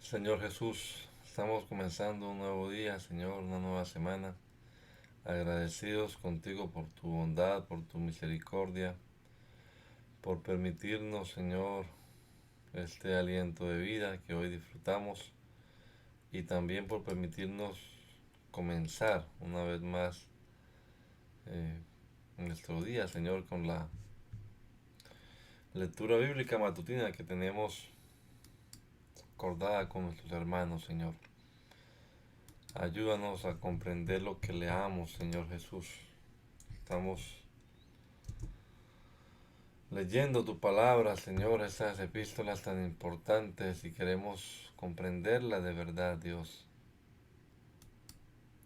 Señor Jesús, estamos comenzando un nuevo día, Señor, una nueva semana. Agradecidos contigo por tu bondad, por tu misericordia, por permitirnos, Señor, este aliento de vida que hoy disfrutamos y también por permitirnos comenzar una vez más eh, nuestro día, Señor, con la lectura bíblica matutina que tenemos acordada con nuestros hermanos, Señor. Ayúdanos a comprender lo que leamos, Señor Jesús. Estamos leyendo tu palabra, Señor, esas epístolas tan importantes y queremos comprenderla de verdad, Dios.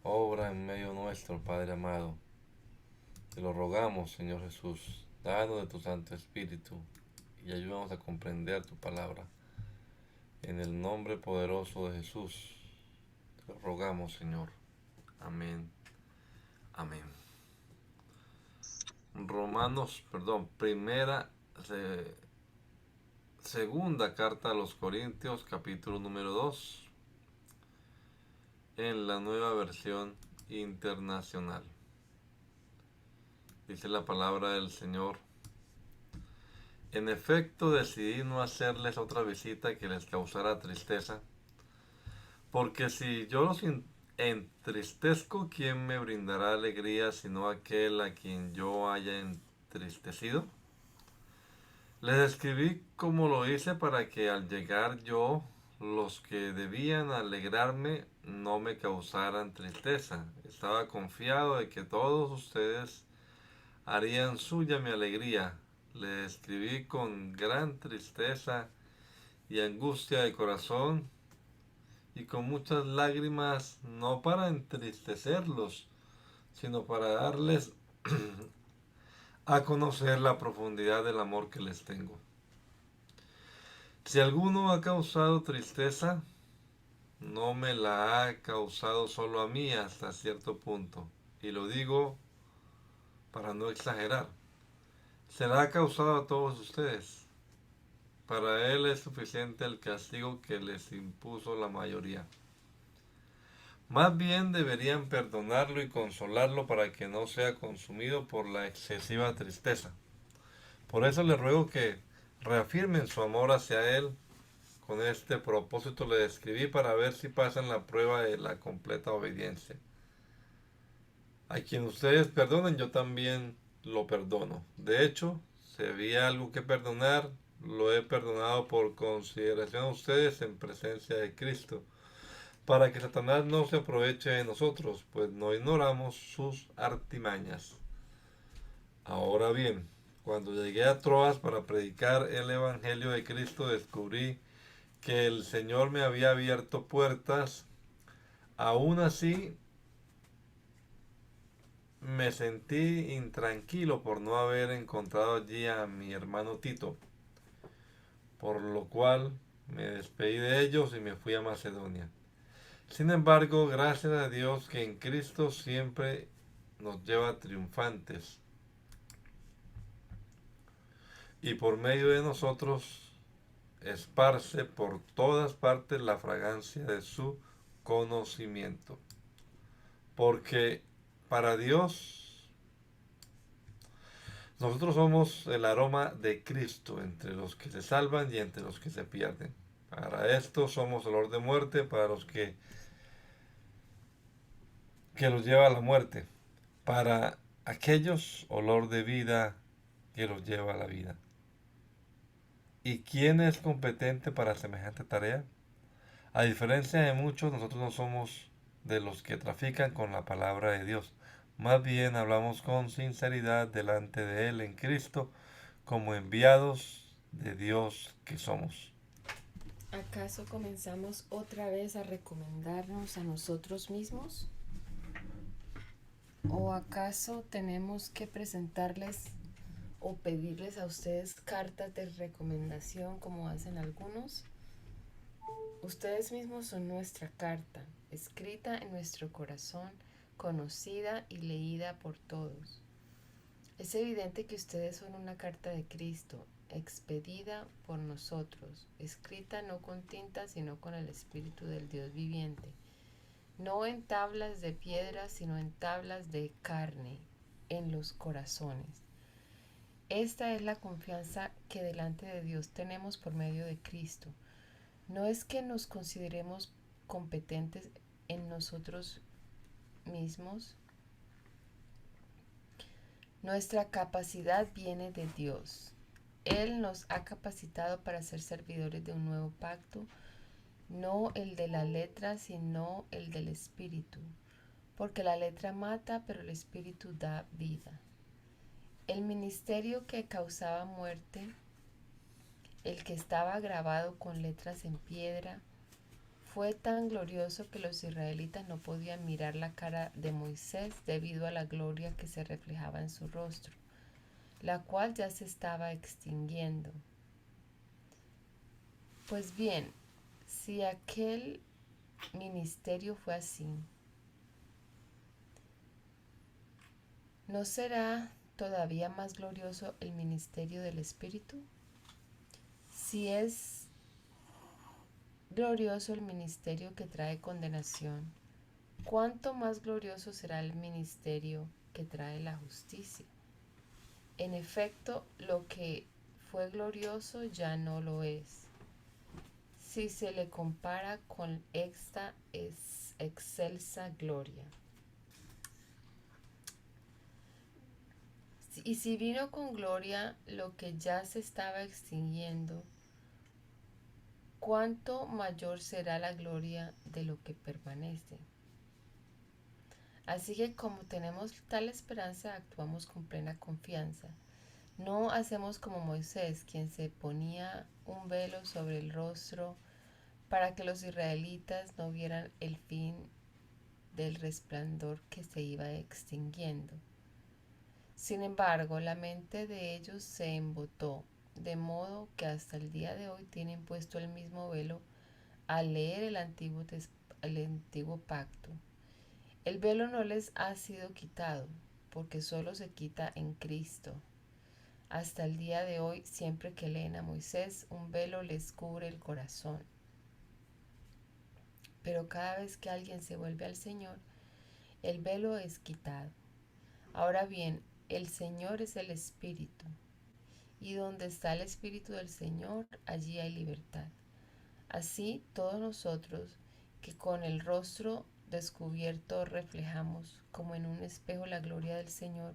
Obra en medio nuestro, Padre amado. Te lo rogamos, Señor Jesús. Danos de tu Santo Espíritu y ayúdanos a comprender tu palabra. En el nombre poderoso de Jesús, te lo rogamos, Señor. Amén. Amén. Primera, segunda carta a los Corintios, capítulo número 2, en la nueva versión internacional. Dice la palabra del Señor: en efecto decidí no hacerles otra visita que les causara tristeza, porque si yo los entristezco, ¿quién me brindará alegría sino aquel a quien yo haya entristecido? Les escribí como lo hice para que al llegar yo, los que debían alegrarme no me causaran tristeza. Estaba confiado de que todos ustedes harían suya mi alegría. Les escribí con gran tristeza y angustia de corazón y con muchas lágrimas, no para entristecerlos, sino para darles a conocer la profundidad del amor que les tengo. Si alguno ha causado tristeza, no me la ha causado solo a mí hasta cierto punto. Y lo digo para no exagerar. Se la ha causado a todos ustedes. Para él es suficiente el castigo que les impuso la mayoría. Más bien deberían perdonarlo y consolarlo para que no sea consumido por la excesiva tristeza. Por eso les ruego que reafirmen su amor hacia él. Con este propósito le escribí para ver si pasan la prueba de la completa obediencia. A quien ustedes perdonen, yo también lo perdono. De hecho, si había algo que perdonar, lo he perdonado por consideración a ustedes en presencia de Cristo, para que Satanás no se aproveche de nosotros, pues no ignoramos sus artimañas. Ahora bien, cuando llegué a Troas para predicar el Evangelio de Cristo, descubrí que el Señor me había abierto puertas. Aún así, me sentí intranquilo por no haber encontrado allí a mi hermano Tito, por lo cual me despedí de ellos y me fui a Macedonia. Sin embargo, gracias a Dios que en Cristo siempre nos lleva triunfantes y por medio de nosotros esparce por todas partes la fragancia de su conocimiento. Porque para Dios nosotros somos el aroma de Cristo entre los que se salvan y entre los que se pierden. Para esto somos olor de muerte para los que los lleva a la muerte. Para aquellos olor de vida que los lleva a la vida. ¿Y quién es competente para semejante tarea? A diferencia de muchos, nosotros no somos de los que trafican con la palabra de Dios. Más bien hablamos con sinceridad delante de Él en Cristo, como enviados de Dios que somos. ¿Acaso comenzamos otra vez a recomendarnos a nosotros mismos? ¿O acaso tenemos que presentarles o pedirles a ustedes cartas de recomendación como hacen algunos? Ustedes mismos son nuestra carta, escrita en nuestro corazón, conocida y leída por todos. Es evidente que ustedes son una carta de Cristo, expedida por nosotros, escrita no con tinta, sino con el Espíritu del Dios viviente, no en tablas de piedra, sino en tablas de carne, en los corazones. Esta es la confianza que delante de Dios tenemos por medio de Cristo. No es que nos consideremos competentes en nosotros mismos. Nuestra capacidad viene de Dios. Él nos ha capacitado para ser servidores de un nuevo pacto, no el de la letra, sino el del Espíritu, porque la letra mata, pero el Espíritu da vida. El ministerio que causaba muerte, el que estaba grabado con letras en piedra, fue tan glorioso que los israelitas no podían mirar la cara de Moisés debido a la gloria que se reflejaba en su rostro, la cual ya se estaba extinguiendo. Pues bien, si aquel ministerio fue así, ¿no será todavía más glorioso el ministerio del Espíritu? Si es glorioso el ministerio que trae condenación, ¿cuánto más glorioso será el ministerio que trae la justicia? En efecto, lo que fue glorioso ya no lo es, si se le compara con esta excelsa gloria. Y si vino con gloria lo que ya se estaba extinguiendo, ¿cuánto mayor será la gloria de lo que permanece? Así que como tenemos tal esperanza, actuamos con plena confianza. No hacemos como Moisés, quien se ponía un velo sobre el rostro para que los israelitas no vieran el fin del resplandor que se iba extinguiendo. Sin embargo, la mente de ellos se embotó, de modo que hasta el día de hoy tienen puesto el mismo velo al leer el antiguo pacto. El velo no les ha sido quitado, porque solo se quita en Cristo. Hasta el día de hoy, siempre que leen a Moisés, un velo les cubre el corazón. Pero cada vez que alguien se vuelve al Señor, el velo es quitado. Ahora bien, el Señor es el Espíritu, y donde está el Espíritu del Señor, allí hay libertad. Así, todos nosotros, que con el rostro descubierto reflejamos como en un espejo la gloria del Señor,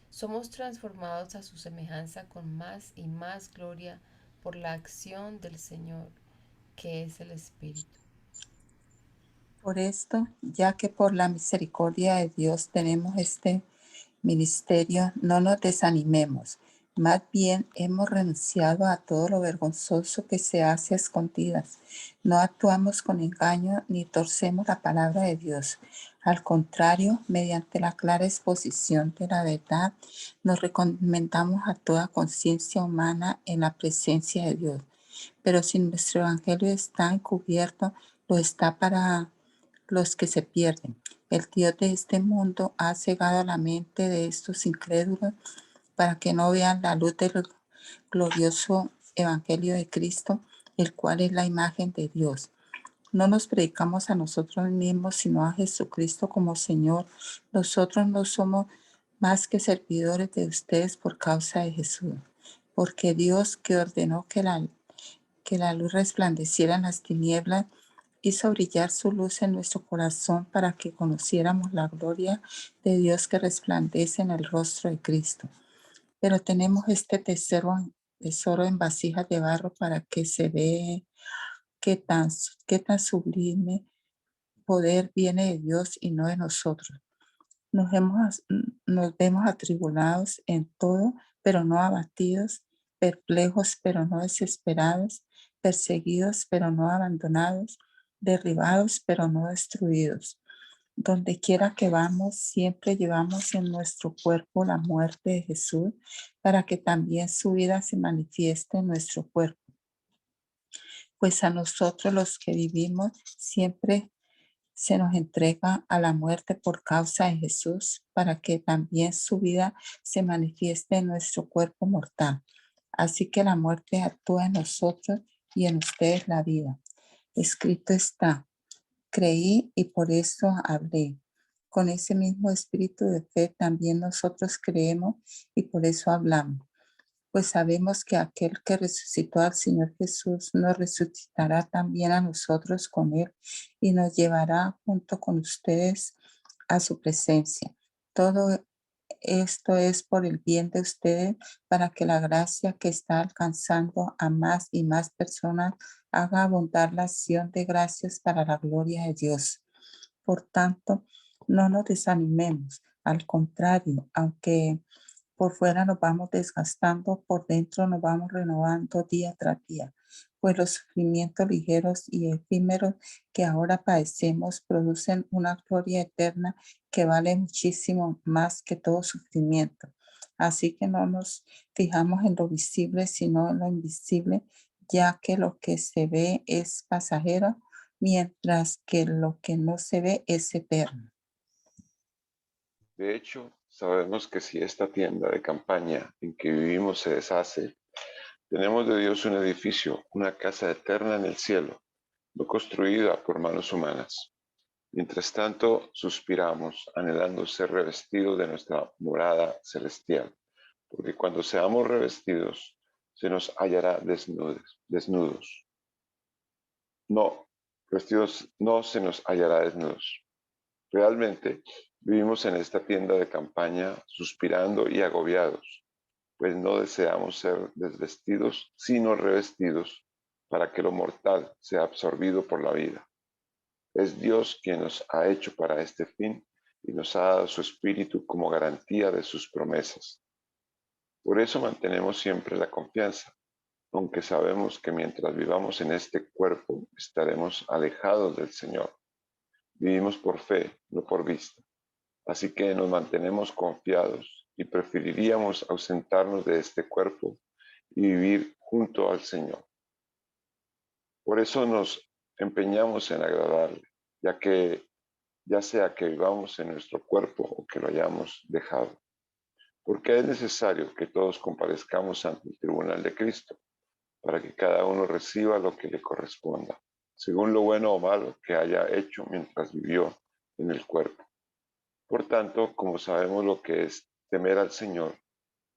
somos transformados a su semejanza con más y más gloria por la acción del Señor, que es el Espíritu. Por esto, ya que por la misericordia de Dios tenemos este ministerio, no nos desanimemos. Más bien hemos renunciado a todo lo vergonzoso que se hace a escondidas. No actuamos con engaño ni torcemos la palabra de Dios. Al contrario, mediante la clara exposición de la verdad, nos recomendamos a toda conciencia humana en la presencia de Dios. Pero si nuestro evangelio está encubierto, lo está para los que se pierden. El Dios de este mundo ha cegado la mente de estos incrédulos para que no vean la luz del glorioso evangelio de Cristo, el cual es la imagen de Dios. No nos predicamos a nosotros mismos, sino a Jesucristo como Señor. Nosotros no somos más que servidores de ustedes por causa de Jesús. Porque Dios, que ordenó que la luz resplandeciera en las tinieblas, hizo brillar su luz en nuestro corazón para que conociéramos la gloria de Dios que resplandece en el rostro de Cristo. Pero tenemos este tesoro en vasijas de barro para que se vea qué tan sublime poder viene de Dios y no de nosotros. Nos vemos atribulados en todo, pero no abatidos, perplejos, pero no desesperados, perseguidos, pero no abandonados, derribados, pero no destruidos. Donde quiera que vamos, siempre llevamos en nuestro cuerpo la muerte de Jesús, para que también su vida se manifieste en nuestro cuerpo. Pues a nosotros los que vivimos siempre se nos entrega a la muerte por causa de Jesús, para que también su vida se manifieste en nuestro cuerpo mortal. Así que la muerte actúa en nosotros y en ustedes la vida. Escrito está, creí y por eso hablé. Con ese mismo espíritu de fe también nosotros creemos y por eso hablamos. Pues sabemos que aquel que resucitó al Señor Jesús nos resucitará también a nosotros con Él y nos llevará junto con ustedes a su presencia. Todo esto es por el bien de ustedes para que la gracia que está alcanzando a más y más personas haga abundar la acción de gracias para la gloria de Dios. Por tanto, no nos desanimemos. Al contrario, aunque por fuera nos vamos desgastando, por dentro nos vamos renovando día tras día, pues los sufrimientos ligeros y efímeros que ahora padecemos producen una gloria eterna que vale muchísimo más que todo sufrimiento. Así que no nos fijamos en lo visible, sino en lo invisible, ya que lo que se ve es pasajero, mientras que lo que no se ve es eterno. De hecho, sabemos que si esta tienda de campaña en que vivimos se deshace, tenemos de Dios un edificio, una casa eterna en el cielo, no construida por manos humanas. Mientras tanto, suspiramos, anhelando ser revestidos de nuestra morada celestial, porque cuando seamos revestidos, se nos hallará desnudos. No, vestidos no se nos hallará desnudos. Realmente vivimos en esta tienda de campaña suspirando y agobiados, pues no deseamos ser desvestidos, sino revestidos, para que lo mortal sea absorbido por la vida. Es Dios quien nos ha hecho para este fin y nos ha dado su Espíritu como garantía de sus promesas. Por eso mantenemos siempre la confianza, aunque sabemos que mientras vivamos en este cuerpo estaremos alejados del Señor. Vivimos por fe, no por vista. Así que nos mantenemos confiados y preferiríamos ausentarnos de este cuerpo y vivir junto al Señor. Por eso nos empeñamos en agradarle, ya sea que vivamos en nuestro cuerpo o que lo hayamos dejado. Porque es necesario que todos comparezcamos ante el tribunal de Cristo, para que cada uno reciba lo que le corresponda, según lo bueno o malo que haya hecho mientras vivió en el cuerpo. Por tanto, como sabemos lo que es temer al Señor,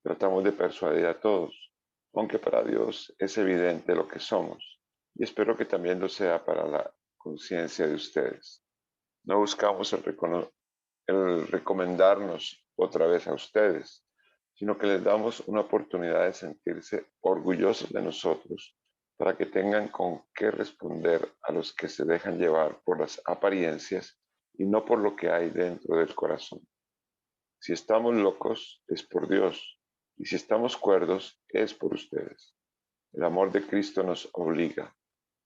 tratamos de persuadir a todos, aunque para Dios es evidente lo que somos, y espero que también lo sea para la conciencia de ustedes. No buscamos el recomendarnos otra vez a ustedes, sino que les damos una oportunidad de sentirse orgullosos de nosotros para que tengan con qué responder a los que se dejan llevar por las apariencias y no por lo que hay dentro del corazón. Si estamos locos, es por Dios, y si estamos cuerdos, es por ustedes. El amor de Cristo nos obliga,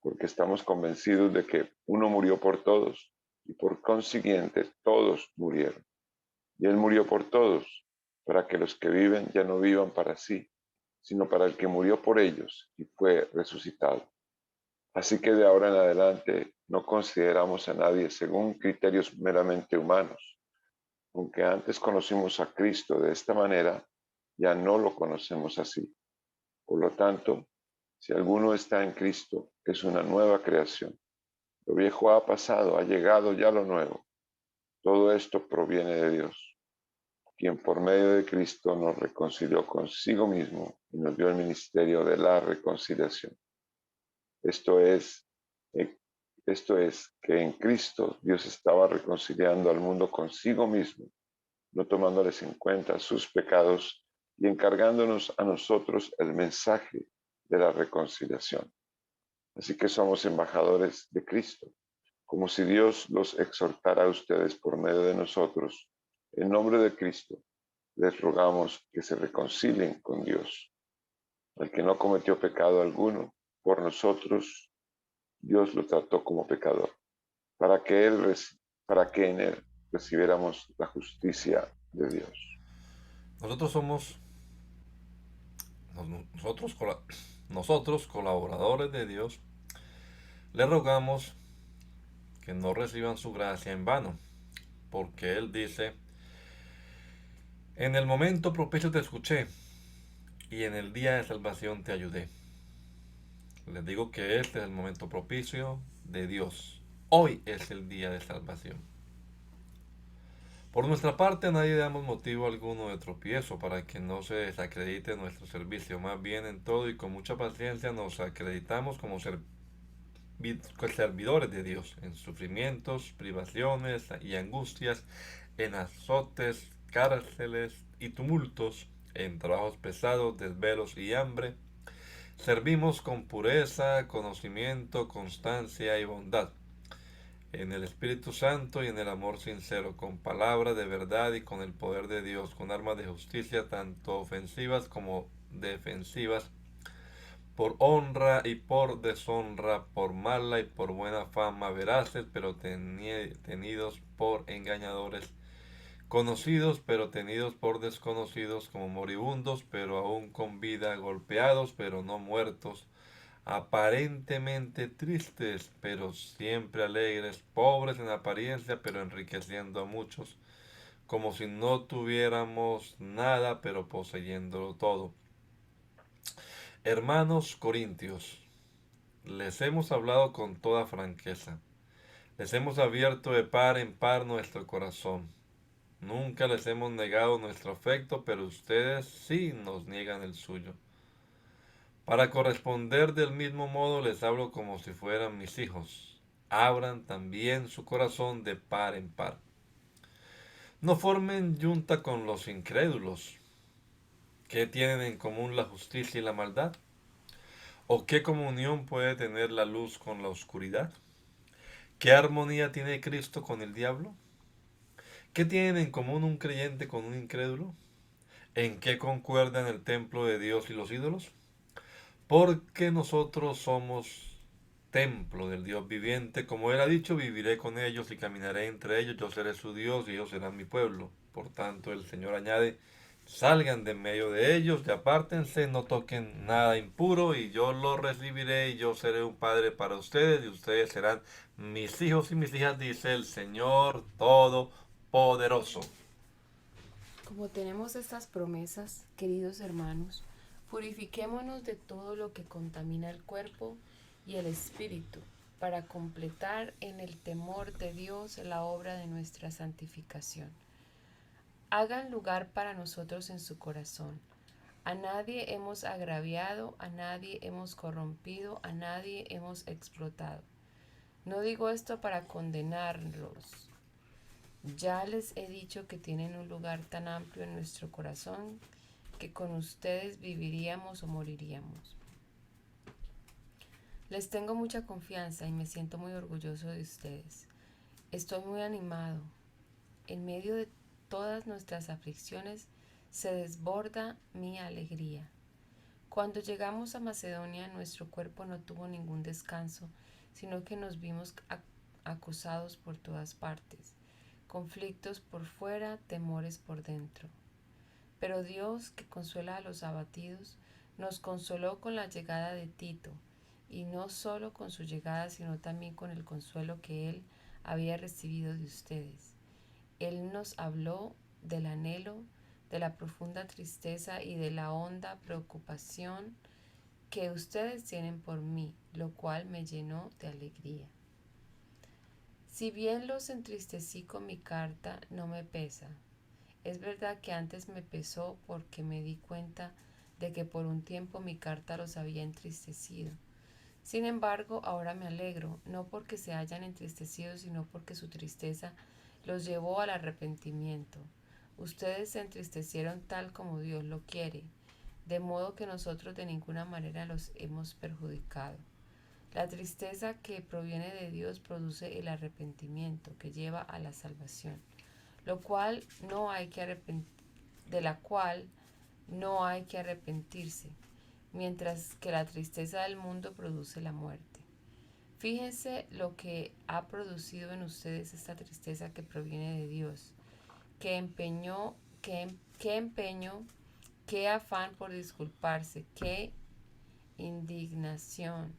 porque estamos convencidos de que uno murió por todos, y por consiguiente todos murieron. Y Él murió por todos, para que los que viven ya no vivan para sí, sino para el que murió por ellos y fue resucitado. Así que de ahora en adelante no consideramos a nadie según criterios meramente humanos. Aunque antes conocimos a Cristo de esta manera, ya no lo conocemos así. Por lo tanto, si alguno está en Cristo, es una nueva creación. Lo viejo ha pasado, ha llegado ya lo nuevo. Todo esto proviene de Dios, quien por medio de Cristo nos reconcilió consigo mismo y nos dio el ministerio de la reconciliación. Esto es, que en Cristo Dios estaba reconciliando al mundo consigo mismo, no tomándoles en cuenta sus pecados y encargándonos a nosotros el mensaje de la reconciliación. Así que somos embajadores de Cristo, como si Dios los exhortara a ustedes por medio de nosotros. En nombre de Cristo, les rogamos que se reconcilien con Dios. Al que no cometió pecado alguno, por nosotros, Dios lo trató como pecador, para que en Él recibiéramos la justicia de Dios. Nosotros somos, nosotros, nosotros, colaboradores de Dios, le rogamos que no reciban su gracia en vano, porque Él dice, en el momento propicio te escuché, y en el día de salvación te ayudé. Les digo que este es el momento propicio de Dios. Hoy es el día de salvación. Por nuestra parte, a nadie damos motivo alguno de tropiezo para que no se desacredite nuestro servicio. Más bien, en todo y con mucha paciencia nos acreditamos como servidores de Dios, en sufrimientos, privaciones y angustias, en azotes, cárceles y tumultos, en trabajos pesados, desvelos y hambre. Servimos con pureza, conocimiento, constancia y bondad, en el Espíritu Santo y en el amor sincero, con palabras de verdad y con el poder de Dios, con armas de justicia tanto ofensivas como defensivas, por honra y por deshonra, por mala y por buena fama, veraces pero tenidos por engañadores, conocidos pero tenidos por desconocidos, como moribundos pero aún con vida, golpeados pero no muertos, aparentemente tristes pero siempre alegres, pobres en apariencia pero enriqueciendo a muchos, como si no tuviéramos nada pero poseyéndolo todo. Hermanos corintios, les hemos hablado con toda franqueza. Les hemos abierto de par en par nuestro corazón. Nunca les hemos negado nuestro afecto, pero ustedes sí nos niegan el suyo. Para corresponder del mismo modo les hablo como si fueran mis hijos. Abran también su corazón de par en par. No formen yunta con los incrédulos. ¿Qué tienen en común la justicia y la maldad? ¿O qué comunión puede tener la luz con la oscuridad? ¿Qué armonía tiene Cristo con el diablo? ¿Qué tienen en común un creyente con un incrédulo? ¿En qué concuerdan el templo de Dios y los ídolos? Porque nosotros somos templo del Dios viviente. Como él ha dicho, viviré con ellos y caminaré entre ellos. Yo seré su Dios y ellos serán mi pueblo. Por tanto, el Señor añade, salgan de en medio de ellos y apártense, no toquen nada impuro, y yo los recibiré y yo seré un padre para ustedes y ustedes serán mis hijos y mis hijas, dice el Señor Todopoderoso. Como tenemos estas promesas, queridos hermanos, purifiquémonos de todo lo que contamina el cuerpo y el espíritu, para completar en el temor de Dios la obra de nuestra santificación. Hagan lugar para nosotros en su corazón. A nadie hemos agraviado, a nadie hemos corrompido, a nadie hemos explotado. No digo esto para condenarlos. Ya les he dicho que tienen un lugar tan amplio en nuestro corazón que con ustedes viviríamos o moriríamos. Les tengo mucha confianza y me siento muy orgulloso de ustedes. Estoy muy animado. En medio de todas nuestras aflicciones se desborda mi alegría. Cuando llegamos a Macedonia, nuestro cuerpo no tuvo ningún descanso, sino que nos vimos acosados por todas partes, conflictos por fuera, temores por dentro. Pero Dios, que consuela a los abatidos, nos consoló con la llegada de Tito, y no solo con su llegada, sino también con el consuelo que él había recibido de ustedes. Él nos habló del anhelo, de la profunda tristeza y de la honda preocupación que ustedes tienen por mí, lo cual me llenó de alegría. Si bien los entristecí con mi carta, no me pesa. Es verdad que antes me pesó porque me di cuenta de que por un tiempo mi carta los había entristecido. Sin embargo, ahora me alegro, no porque se hayan entristecido, sino porque su tristeza los llevó al arrepentimiento. Ustedes se entristecieron tal como Dios lo quiere, de modo que nosotros de ninguna manera los hemos perjudicado. La tristeza que proviene de Dios produce el arrepentimiento que lleva a la salvación, de la cual no hay que arrepentirse, mientras que la tristeza del mundo produce la muerte. Fíjense lo que ha producido en ustedes esta tristeza que proviene de Dios. Qué empeño, qué afán por disculparse, qué indignación,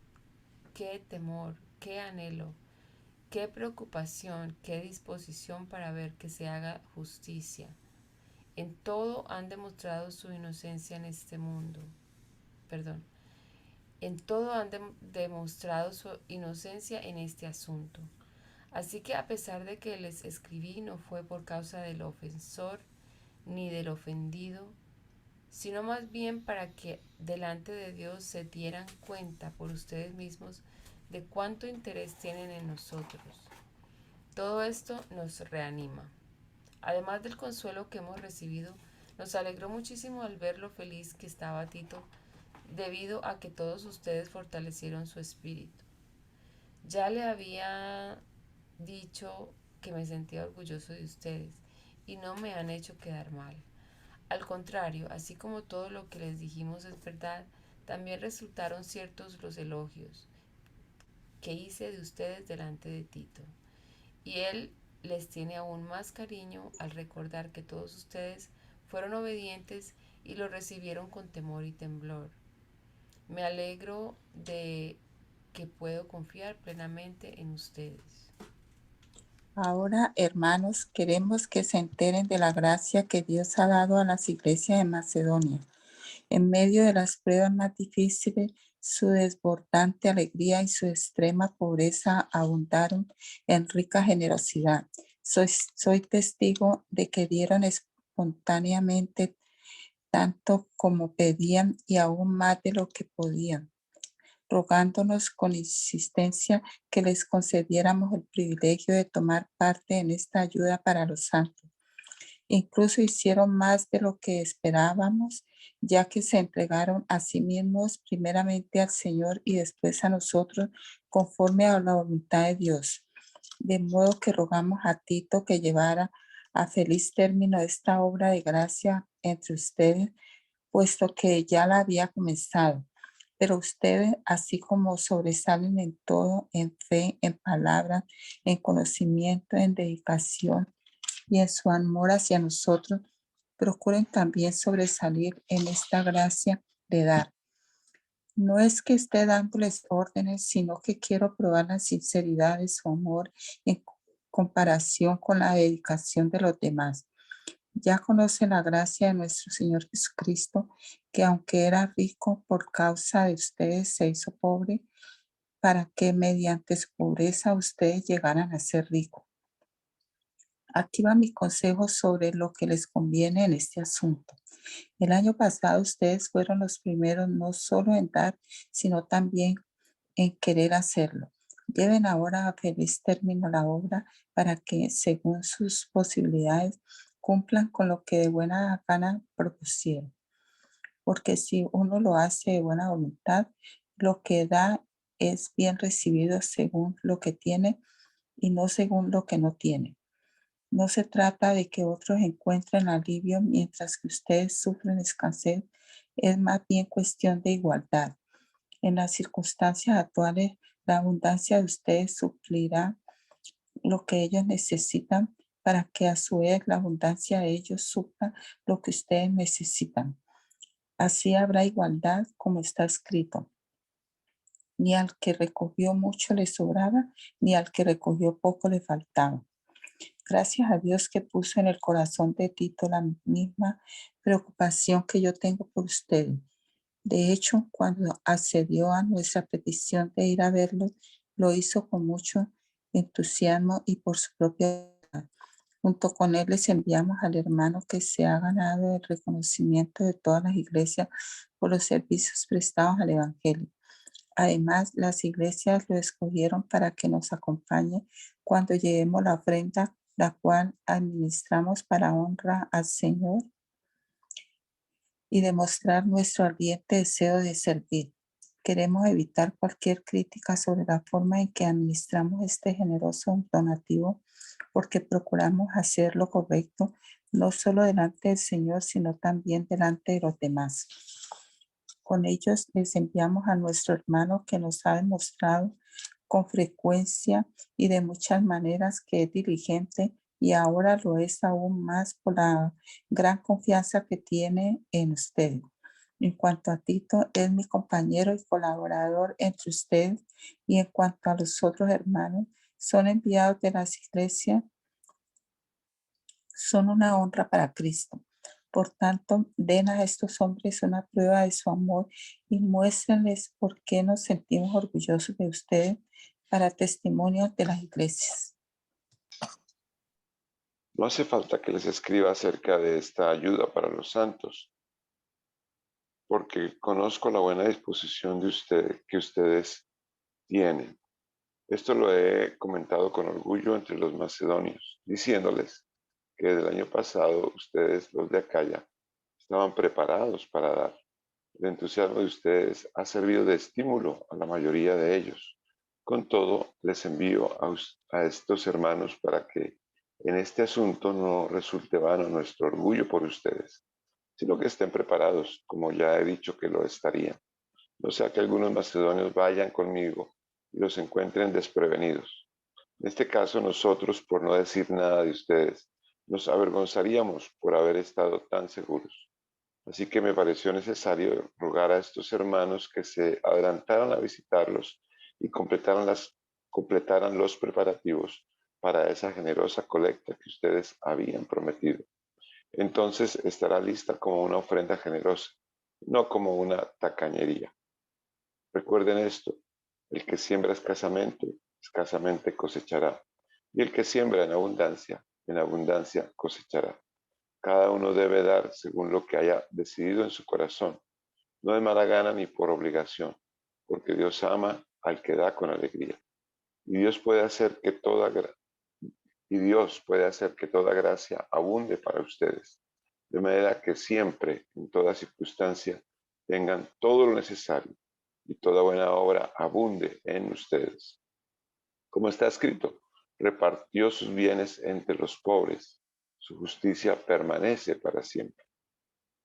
qué temor, qué anhelo, qué preocupación, qué disposición para ver que se haga justicia. En todo han demostrado su inocencia en este mundo. Perdón. En todo han demostrado su inocencia en este asunto. Así que a pesar de que les escribí, no fue por causa del ofensor ni del ofendido, sino más bien para que delante de Dios se dieran cuenta por ustedes mismos de cuánto interés tienen en nosotros. Todo esto nos reanima. Además del consuelo que hemos recibido, nos alegró muchísimo al ver lo feliz que estaba Tito, debido a que todos ustedes fortalecieron su espíritu. Ya le había dicho que me sentía orgulloso de ustedes y no me han hecho quedar mal. Al contrario, así como todo lo que les dijimos es verdad, también resultaron ciertos los elogios que hice de ustedes delante de Tito. Y él les tiene aún más cariño al recordar que todos ustedes fueron obedientes y lo recibieron con temor y temblor. Me alegro de que puedo confiar plenamente en ustedes. Ahora, hermanos, queremos que se enteren de la gracia que Dios ha dado a las iglesias de Macedonia. En medio de las pruebas más difíciles, su desbordante alegría y su extrema pobreza abundaron en rica generosidad. Soy testigo de que dieron espontáneamente tanto como pedían y aún más de lo que podían, rogándonos con insistencia que les concediéramos el privilegio de tomar parte en esta ayuda para los santos. Incluso hicieron más de lo que esperábamos, ya que se entregaron a sí mismos primeramente al Señor y después a nosotros conforme a la voluntad de Dios. De modo que rogamos a Tito que llevara a feliz término esta obra de gracia entre ustedes, puesto que ya la había comenzado. Pero ustedes, así como sobresalen en todo, en fe, en palabra, en conocimiento, en dedicación y en su amor hacia nosotros, procuren también sobresalir en esta gracia de dar. No es que esté dándoles órdenes, sino que quiero probar la sinceridad de su amor en comparación con la dedicación de los demás. Ya conocen la gracia de nuestro Señor Jesucristo, que aunque era rico por causa de ustedes, se hizo pobre para que mediante su pobreza ustedes llegaran a ser ricos. Aquí va mi consejo sobre lo que les conviene en este asunto. El año pasado ustedes fueron los primeros no solo en dar, sino también en querer hacerlo. Lleven ahora a feliz término la obra para que, según sus posibilidades, cumplan con lo que de buena gana propusieron. Porque si uno lo hace de buena voluntad, lo que da es bien recibido según lo que tiene y no según lo que no tiene. No se trata de que otros encuentren alivio mientras que ustedes sufren escasez, es más bien cuestión de igualdad. En las circunstancias actuales, la abundancia de ustedes suplirá lo que ellos necesitan para que a su vez la abundancia de ellos supla lo que ustedes necesitan. Así habrá igualdad como está escrito. Ni al que recogió mucho le sobraba, ni al que recogió poco le faltaba. Gracias a Dios que puso en el corazón de Tito la misma preocupación que yo tengo por ustedes. De hecho, cuando accedió a nuestra petición de ir a verlo, lo hizo con mucho entusiasmo y por su propia voluntad. Junto con él les enviamos al hermano que se ha ganado el reconocimiento de todas las iglesias por los servicios prestados al Evangelio. Además, las iglesias lo escogieron para que nos acompañe cuando llevemos la ofrenda, la cual administramos para honra al Señor y demostrar nuestro ardiente deseo de servir. Queremos evitar cualquier crítica sobre la forma en que administramos este generoso donativo, porque procuramos hacer lo correcto, no solo delante del Señor, sino también delante de los demás. Con ellos les enviamos a nuestro hermano que nos ha demostrado con frecuencia y de muchas maneras que es diligente y ahora lo es aún más por la gran confianza que tiene en ustedes. En cuanto a Tito, es mi compañero y colaborador entre ustedes, y en cuanto a los otros hermanos, son enviados de las iglesias, son una honra para Cristo. Por tanto, den a estos hombres una prueba de su amor y muéstrenles por qué nos sentimos orgullosos de ustedes para testimonio de las iglesias. No hace falta que les escriba acerca de esta ayuda para los santos, porque conozco la buena disposición de ustedes que ustedes tienen. Esto lo he comentado con orgullo entre los macedonios, diciéndoles que desde el año pasado ustedes, los de Acaya, estaban preparados para dar. El entusiasmo de ustedes ha servido de estímulo a la mayoría de ellos. Con todo, les envío a estos hermanos para que en este asunto no resulte vano nuestro orgullo por ustedes, sino que estén preparados, como ya he dicho que lo estarían. No sea que algunos macedonios vayan conmigo y los encuentren desprevenidos. En este caso, nosotros, por no decir nada de ustedes, nos avergonzaríamos por haber estado tan seguros. Así que me pareció necesario rogar a estos hermanos que se adelantaran a visitarlos y completaran los preparativos para esa generosa colecta que ustedes habían prometido. Entonces estará lista como una ofrenda generosa, no como una tacañería. Recuerden esto, el que siembra escasamente, escasamente cosechará, y el que siembra en abundancia cosechará. Cada uno debe dar según lo que haya decidido en su corazón, no de mala gana ni por obligación, porque Dios ama al que da con alegría. Y Dios puede hacer que toda gracia abunde para ustedes, de manera que siempre, en toda circunstancia, tengan todo lo necesario y toda buena obra abunde en ustedes. Como está escrito, repartió sus bienes entre los pobres, su justicia permanece para siempre.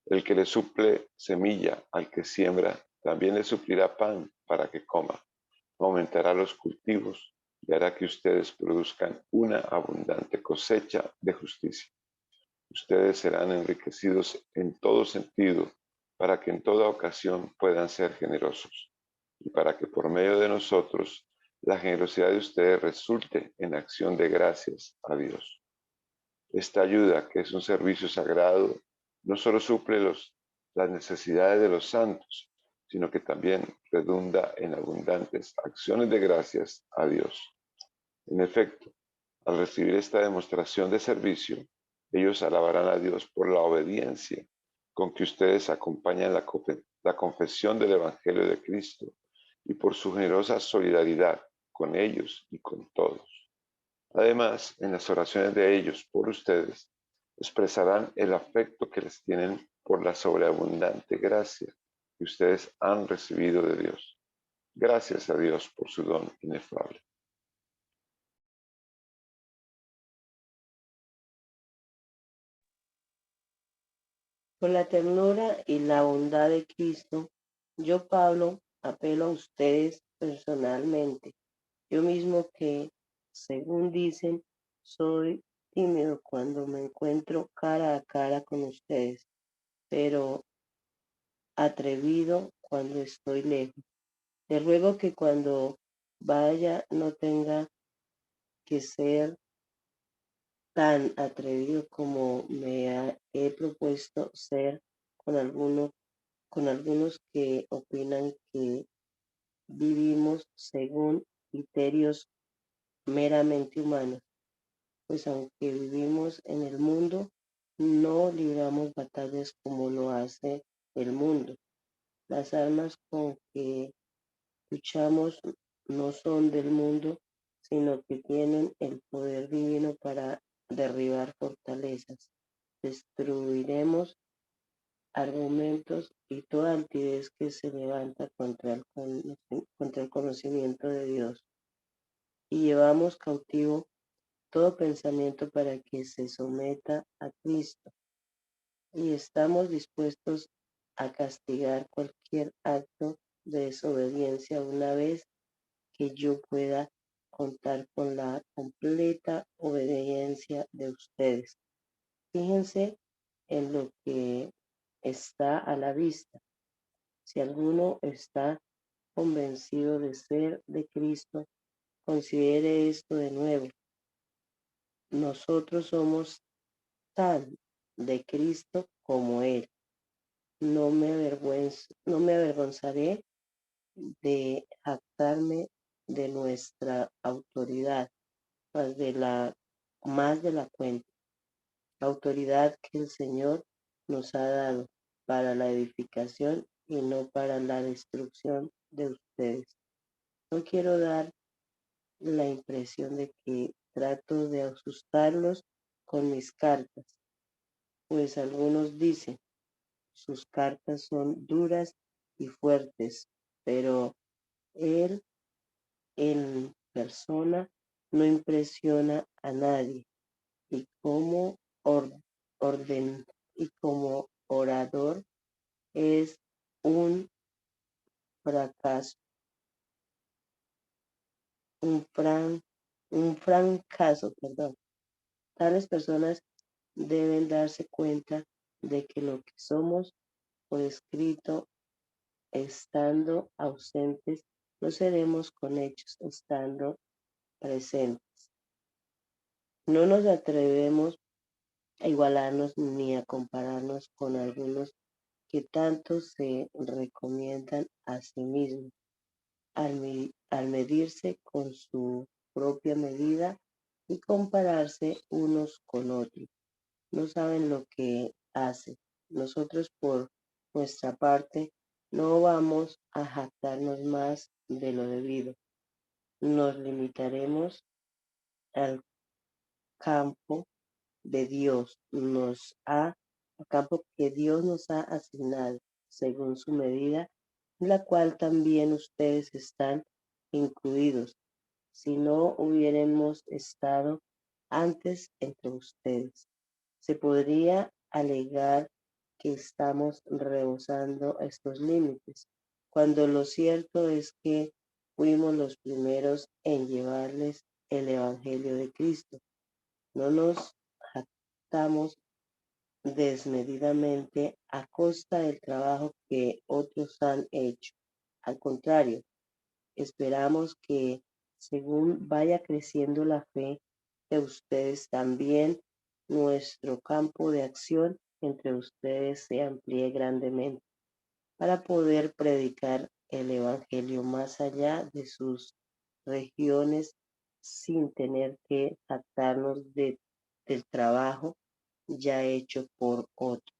El que le suple semilla al que siembra, también le suplirá pan para que coma. Aumentará los cultivos y hará que ustedes produzcan una abundante cosecha de justicia. Ustedes serán enriquecidos en todo sentido para que en toda ocasión puedan ser generosos y para que por medio de nosotros la generosidad de ustedes resulte en acción de gracias a Dios. Esta ayuda, que es un servicio sagrado, no solo suple las necesidades de los santos, sino que también redunda en abundantes acciones de gracias a Dios. En efecto, al recibir esta demostración de servicio, ellos alabarán a Dios por la obediencia con que ustedes acompañan la confesión del Evangelio de Cristo y por su generosa solidaridad con ellos y con todos. Además, en las oraciones de ellos por ustedes, expresarán el afecto que les tienen por la sobreabundante gracia que ustedes han recibido de Dios. Gracias a Dios por su don inefable. Por la ternura y la bondad de Cristo, yo, Pablo, apelo a ustedes personalmente. Yo mismo que, según dicen, soy tímido cuando me encuentro cara a cara con ustedes, pero atrevido cuando estoy lejos. Te ruego que cuando vaya no tenga que ser tan atrevido como he propuesto ser con algunos que opinan que vivimos según criterios meramente humanos, pues aunque vivimos en el mundo, no libramos batallas como lo hace el mundo. Las armas con que luchamos no son del mundo, sino que tienen el poder divino para derribar fortalezas. Destruiremos argumentos y toda altivez que se levanta contra el conocimiento de Dios. Y llevamos cautivo todo pensamiento para que se someta a Cristo. Y estamos dispuestos a castigar cualquier acto de desobediencia una vez que yo pueda contar con la completa obediencia de ustedes. Fíjense en lo que está a la vista. Si alguno está convencido de ser de Cristo, considere esto de nuevo. Nosotros somos tan de Cristo como Él. No me avergonzaré de jactarme de nuestra autoridad, más de la cuenta, autoridad que el Señor nos ha dado para la edificación y no para la destrucción de ustedes. No quiero dar la impresión de que trato de asustarlos con mis cartas, pues algunos dicen, sus cartas son duras y fuertes, pero él en persona no impresiona a nadie y or- orden y como orador es un fracaso, un fran, un fracaso, perdón. Tales personas deben darse cuenta de que lo que somos por escrito estando ausentes, lo seremos con hechos estando presentes. No nos atrevemos a igualarnos ni a compararnos con algunos que tanto se recomiendan a sí mismos al medirse con su propia medida y compararse unos con otros. No saben lo que hacen. Nosotros, por nuestra parte, no vamos a jactarnos más de lo debido. Nos limitaremos al campo de Dios, al campo que Dios nos ha asignado, según su medida, en la cual también ustedes están incluidos, si no hubiéramos estado antes entre ustedes. Se podría alegar que estamos rebasando estos límites, cuando lo cierto es que fuimos los primeros en llevarles el Evangelio de Cristo. No nos jactamos desmedidamente a costa del trabajo que otros han hecho. Al contrario, esperamos que según vaya creciendo la fe de ustedes, también nuestro campo de acción entre ustedes se amplíe grandemente para poder predicar el Evangelio más allá de sus regiones sin tener que jactarnos del trabajo ya hecho por otros.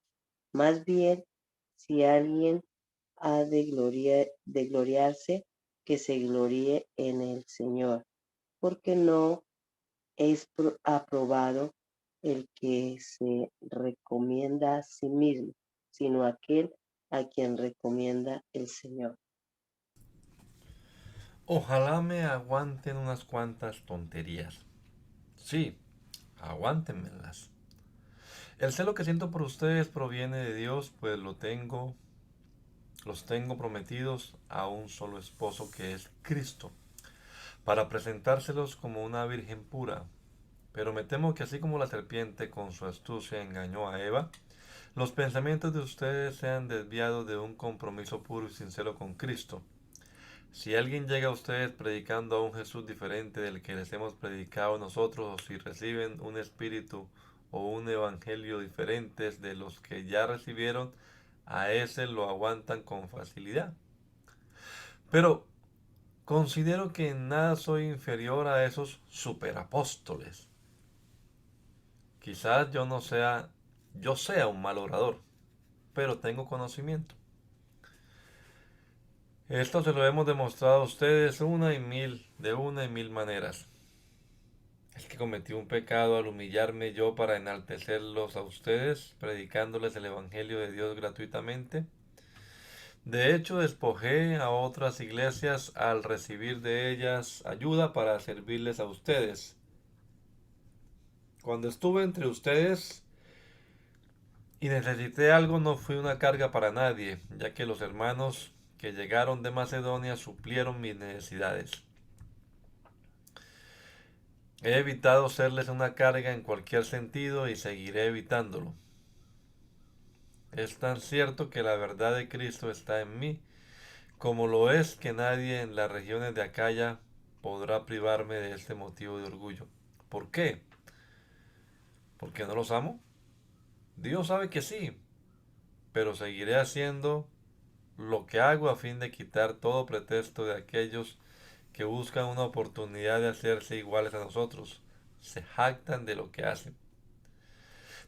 Más bien, si alguien ha de gloriarse, que se gloríe en el Señor, porque no es aprobado el que se recomienda a sí mismo, sino aquel a quien recomienda el Señor. Ojalá me aguanten unas cuantas tonterías. Sí, aguántenmelas. El celo que siento por ustedes proviene de Dios, pues los tengo prometidos a un solo esposo que es Cristo, para presentárselos como una virgen pura. Pero me temo que así como la serpiente con su astucia engañó a Eva, los pensamientos de ustedes se han desviado de un compromiso puro y sincero con Cristo. Si alguien llega a ustedes predicando a un Jesús diferente del que les hemos predicado nosotros, o si reciben un espíritu o un evangelio diferentes de los que ya recibieron, a ese lo aguantan con facilidad. Pero considero que en nada soy inferior a esos superapóstoles. Quizás yo sea un mal orador, pero tengo conocimiento. Esto se lo hemos demostrado a ustedes de una y mil maneras. Es que cometí un pecado al humillarme yo para enaltecerlos a ustedes, predicándoles el Evangelio de Dios gratuitamente. De hecho, despojé a otras iglesias al recibir de ellas ayuda para servirles a ustedes. Cuando estuve entre ustedes y necesité algo, no fui una carga para nadie, ya que los hermanos que llegaron de Macedonia suplieron mis necesidades. He evitado serles una carga en cualquier sentido y seguiré evitándolo. Es tan cierto que la verdad de Cristo está en mí, como lo es que nadie en las regiones de Acaya podrá privarme de este motivo de orgullo. ¿Por qué? ¿Porque no los amo? Dios sabe que sí, pero seguiré haciendo lo que hago a fin de quitar todo pretexto de aquellos que buscan una oportunidad de hacerse iguales a nosotros. Se jactan de lo que hacen.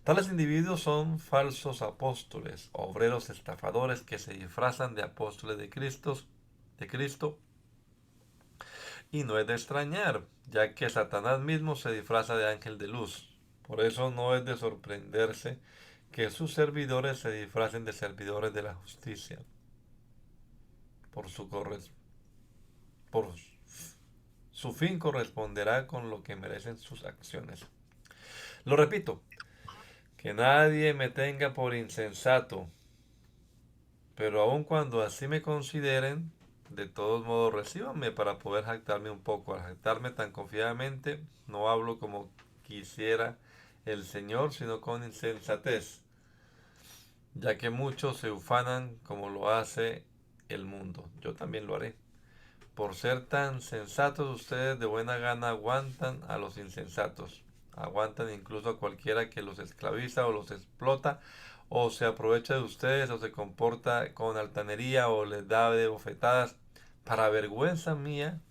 Tales individuos son falsos apóstoles, obreros estafadores que se disfrazan de apóstoles de Cristo, y no es de extrañar, ya que Satanás mismo se disfraza de ángel de luz. Por eso no es de sorprenderse que sus servidores se disfracen de servidores de la justicia. Por por su fin corresponderá con lo que merecen sus acciones. Lo repito, que nadie me tenga por insensato, pero aun cuando así me consideren, de todos modos recíbanme para poder jactarme un poco. Al jactarme tan confiadamente, no hablo como quisiera el Señor, sino con insensatez, ya que muchos se ufanan como lo hace el mundo. Yo también lo haré. Por ser tan sensatos, ustedes de buena gana aguantan a los insensatos. Aguantan incluso a cualquiera que los esclaviza o los explota o se aprovecha de ustedes o se comporta con altanería o les da de bofetadas. Para vergüenza mía,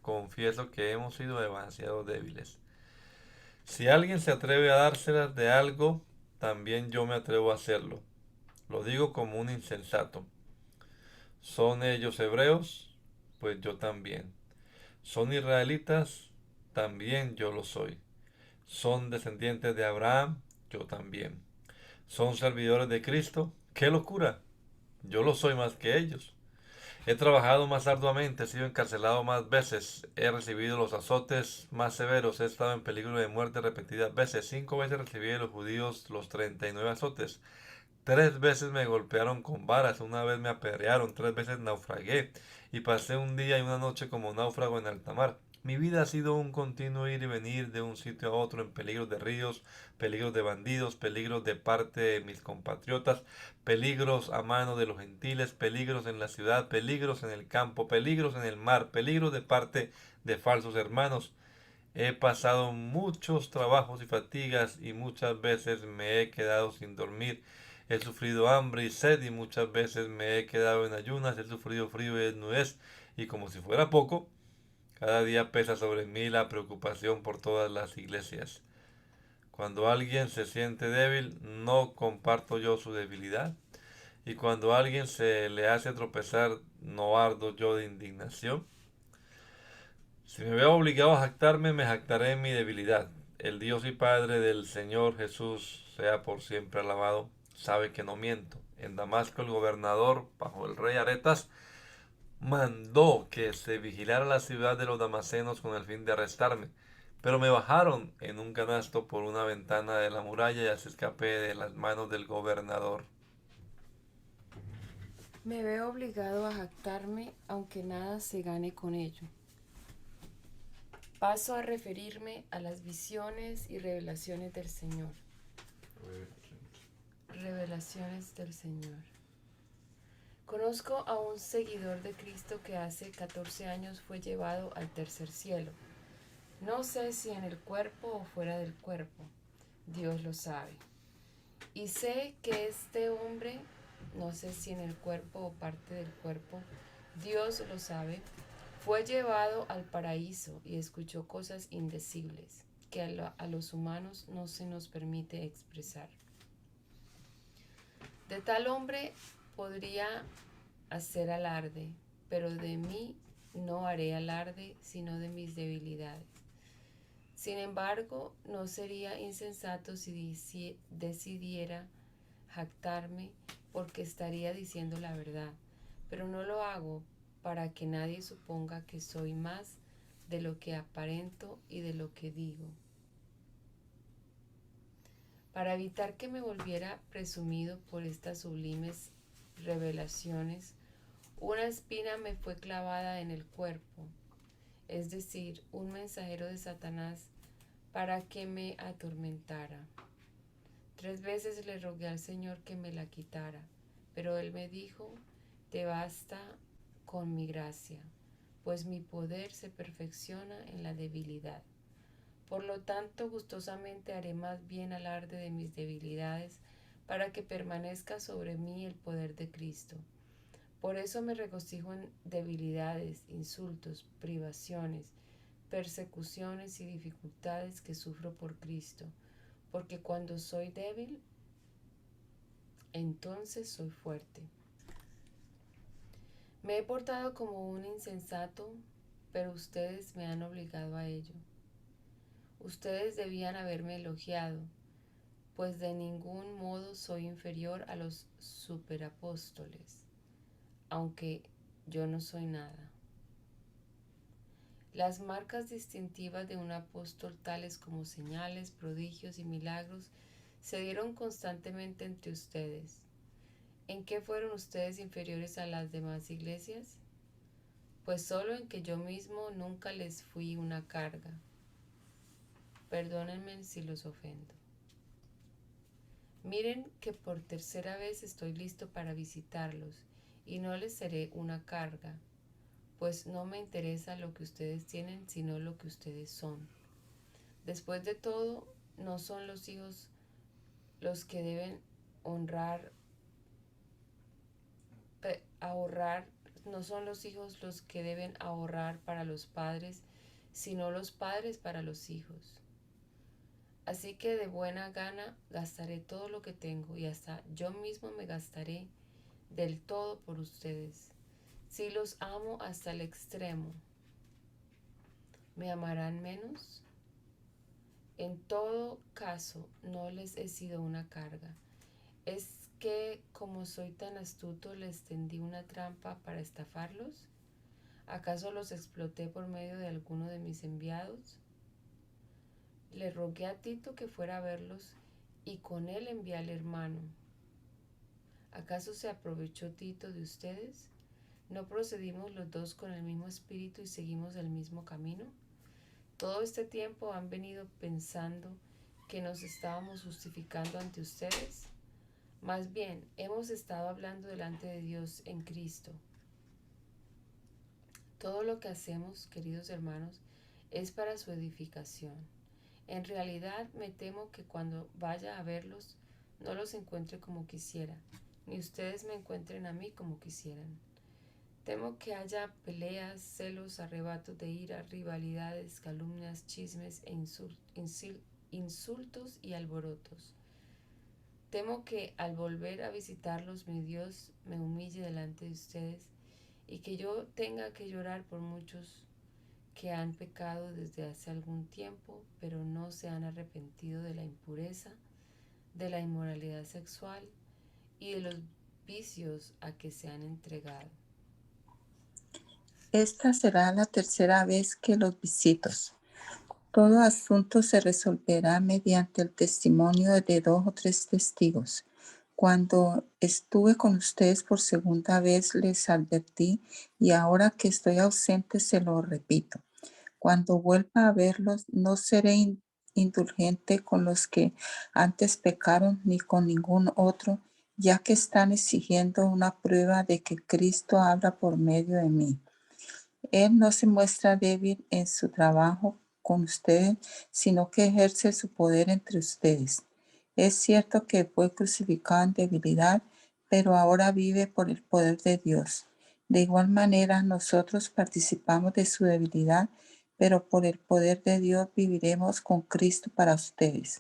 confieso que hemos sido demasiado débiles. Si alguien se atreve a dárselas de algo, también yo me atrevo a hacerlo. Lo digo como un insensato. ¿Son ellos hebreos? Pues yo también. ¿Son israelitas? También yo lo soy. ¿Son descendientes de Abraham? Yo también. ¿Son servidores de Cristo? ¡Qué locura! Yo lo soy más que ellos. He trabajado más arduamente, he sido encarcelado más veces, he recibido los azotes más severos, he estado en peligro de muerte repetidas veces. 5 veces recibí de los judíos los 39 azotes. 3 veces me golpearon con varas, una vez me apedrearon, 3 veces naufragué y pasé un día y una noche como náufrago en alta mar. Mi vida ha sido un continuo ir y venir de un sitio a otro en peligros de ríos, peligros de bandidos, peligros de parte de mis compatriotas, peligros a mano de los gentiles, peligros en la ciudad, peligros en el campo, peligros en el mar, peligros de parte de falsos hermanos. He pasado muchos trabajos y fatigas y muchas veces me he quedado sin dormir. He sufrido hambre y sed y muchas veces me he quedado en ayunas. He sufrido frío y desnudez. Y como si fuera poco, cada día pesa sobre mí la preocupación por todas las iglesias. Cuando alguien se siente débil, no comparto yo su debilidad. Y cuando a alguien se le hace tropezar, no ardo yo de indignación. Si me veo obligado a jactarme, me jactaré en mi debilidad. El Dios y Padre del Señor Jesús, sea por siempre alabado, sabe que no miento. En Damasco el gobernador, bajo el rey Aretas, mandó que se vigilara la ciudad de los damasenos con el fin de arrestarme. Pero me bajaron en un canasto por una ventana de la muralla y así escapé de las manos del gobernador. Me veo obligado a jactarme, aunque nada se gane con ello. Paso a referirme a las visiones y revelaciones del Señor. Revelaciones del Señor. Conozco a un seguidor de Cristo que hace 14 años fue llevado al tercer cielo. No sé si en el cuerpo o fuera del cuerpo. Dios lo sabe. Y sé que este hombre, no sé si en el cuerpo o parte del cuerpo, Dios lo sabe, fue llevado al paraíso y escuchó cosas indecibles que a los humanos no se nos permite expresar. De tal hombre podría hacer alarde, pero de mí no haré alarde, sino de mis debilidades. Sin embargo, no sería insensato si decidiera jactarme, porque estaría diciendo la verdad, pero no lo hago para que nadie suponga que soy más de lo que aparento y de lo que digo. Para evitar que me volviera presumido por estas sublimes revelaciones, una espina me fue clavada en el cuerpo, es decir, un mensajero de Satanás para que me atormentara. 3 veces le rogué al Señor que me la quitara, pero Él me dijo, te basta con mi gracia, pues mi poder se perfecciona en la debilidad. Por lo tanto, gustosamente haré más bien alarde de mis debilidades, para que permanezca sobre mí el poder de Cristo. Por eso me regocijo en debilidades, insultos, privaciones, persecuciones y dificultades que sufro por Cristo, porque cuando soy débil, entonces soy fuerte. Me he portado como un insensato, pero ustedes me han obligado a ello. Ustedes debían haberme elogiado, pues de ningún modo soy inferior a los superapóstoles, aunque yo no soy nada. Las marcas distintivas de un apóstol, tales como señales, prodigios y milagros, se dieron constantemente entre ustedes. ¿En qué fueron ustedes inferiores a las demás iglesias? Pues solo en que yo mismo nunca les fui una carga. Perdónenme si los ofendo. Miren que por tercera vez estoy listo para visitarlos y no les seré una carga, pues no me interesa lo que ustedes tienen, sino lo que ustedes son. Después de todo, no son los hijos los que deben no son los hijos los que deben ahorrar para los padres, sino los padres para los hijos. Así que de buena gana gastaré todo lo que tengo y hasta yo mismo me gastaré del todo por ustedes. Si los amo hasta el extremo, ¿me amarán menos? En todo caso, no les he sido una carga. ¿Es que como soy tan astuto les tendí una trampa para estafarlos? ¿Acaso los exploté por medio de alguno de mis enviados? Le rogué a Tito que fuera a verlos y con él envié al hermano. ¿Acaso se aprovechó Tito de ustedes? ¿No procedimos los dos con el mismo espíritu y seguimos el mismo camino? Todo este tiempo han venido pensando que nos estábamos justificando ante ustedes. Más bien, hemos estado hablando delante de Dios en Cristo. Todo lo que hacemos, queridos hermanos, es para su edificación. En realidad me temo que cuando vaya a verlos no los encuentre como quisiera, ni ustedes me encuentren a mí como quisieran. Temo que haya peleas, celos, arrebatos de ira, rivalidades, calumnias, chismes e insultos y alborotos. Temo que al volver a visitarlos mi Dios me humille delante de ustedes y que yo tenga que llorar por muchos que han pecado desde hace algún tiempo, pero no se han arrepentido de la impureza, de la inmoralidad sexual y de los vicios a que se han entregado. Esta será la tercera vez que los visito. Todo asunto se resolverá mediante el testimonio de 2 o 3 testigos. Cuando estuve con ustedes por segunda vez les advertí y ahora que estoy ausente se lo repito. Cuando vuelva a verlos no seré indulgente con los que antes pecaron ni con ningún otro, ya que están exigiendo una prueba de que Cristo habla por medio de mí. Él no se muestra débil en su trabajo con ustedes, sino que ejerce su poder entre ustedes. Es cierto que fue crucificado en debilidad, pero ahora vive por el poder de Dios. De igual manera, nosotros participamos de su debilidad, pero por el poder de Dios viviremos con Cristo para ustedes.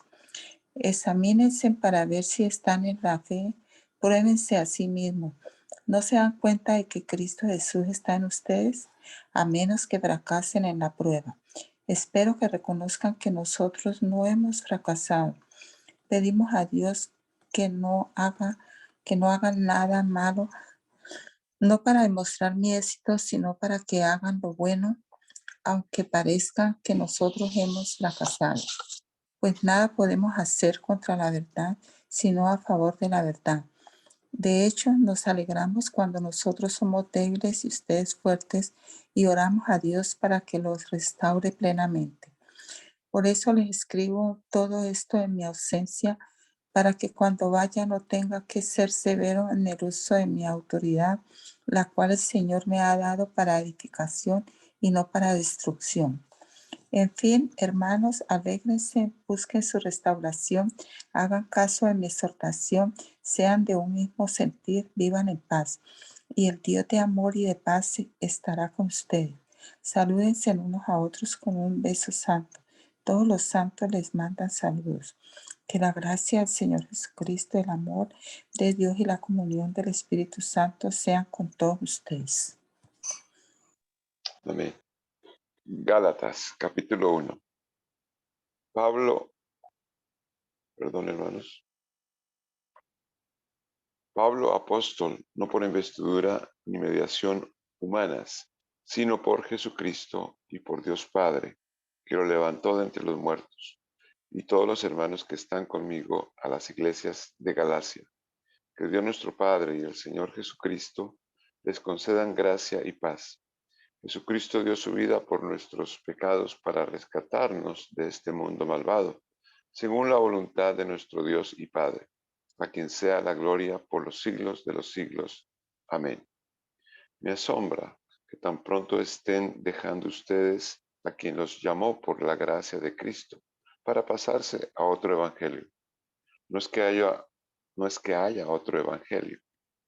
Examínense para ver si están en la fe, pruébense a sí mismos. ¿No se dan cuenta de que Cristo Jesús está en ustedes? A menos que fracasen en la prueba. Espero que reconozcan que nosotros no hemos fracasado. Pedimos a Dios que no hagan nada malo, no para demostrar mi éxito, sino para que hagan lo bueno, aunque parezca que nosotros hemos fracasado. Pues nada podemos hacer contra la verdad, sino a favor de la verdad. De hecho, nos alegramos cuando nosotros somos débiles y ustedes fuertes y oramos a Dios para que los restaure plenamente. Por eso les escribo todo esto en mi ausencia, para que cuando vaya no tenga que ser severo en el uso de mi autoridad, la cual el Señor me ha dado para edificación y no para destrucción. En fin, hermanos, alégrense, busquen su restauración, hagan caso de mi exhortación, sean de un mismo sentir, vivan en paz. Y el Dios de amor y de paz estará con ustedes. Salúdense unos a otros con un beso santo. Todos los santos les mandan saludos. Que la gracia del Señor Jesucristo, el amor de Dios y la comunión del Espíritu Santo sean con todos ustedes. Amén. Gálatas, capítulo 1. Pablo, perdón hermanos. Pablo, apóstol, no por investidura ni mediación humanas, sino por Jesucristo y por Dios Padre, que lo levantó de entre los muertos, y todos los hermanos que están conmigo a las iglesias de Galacia. Que Dios nuestro Padre y el Señor Jesucristo les concedan gracia y paz. Jesucristo dio su vida por nuestros pecados para rescatarnos de este mundo malvado, según la voluntad de nuestro Dios y Padre, a quien sea la gloria por los siglos de los siglos. Amén. Me asombra que tan pronto estén dejando ustedes a quien los llamó por la gracia de Cristo para pasarse a otro evangelio. No es que haya otro evangelio,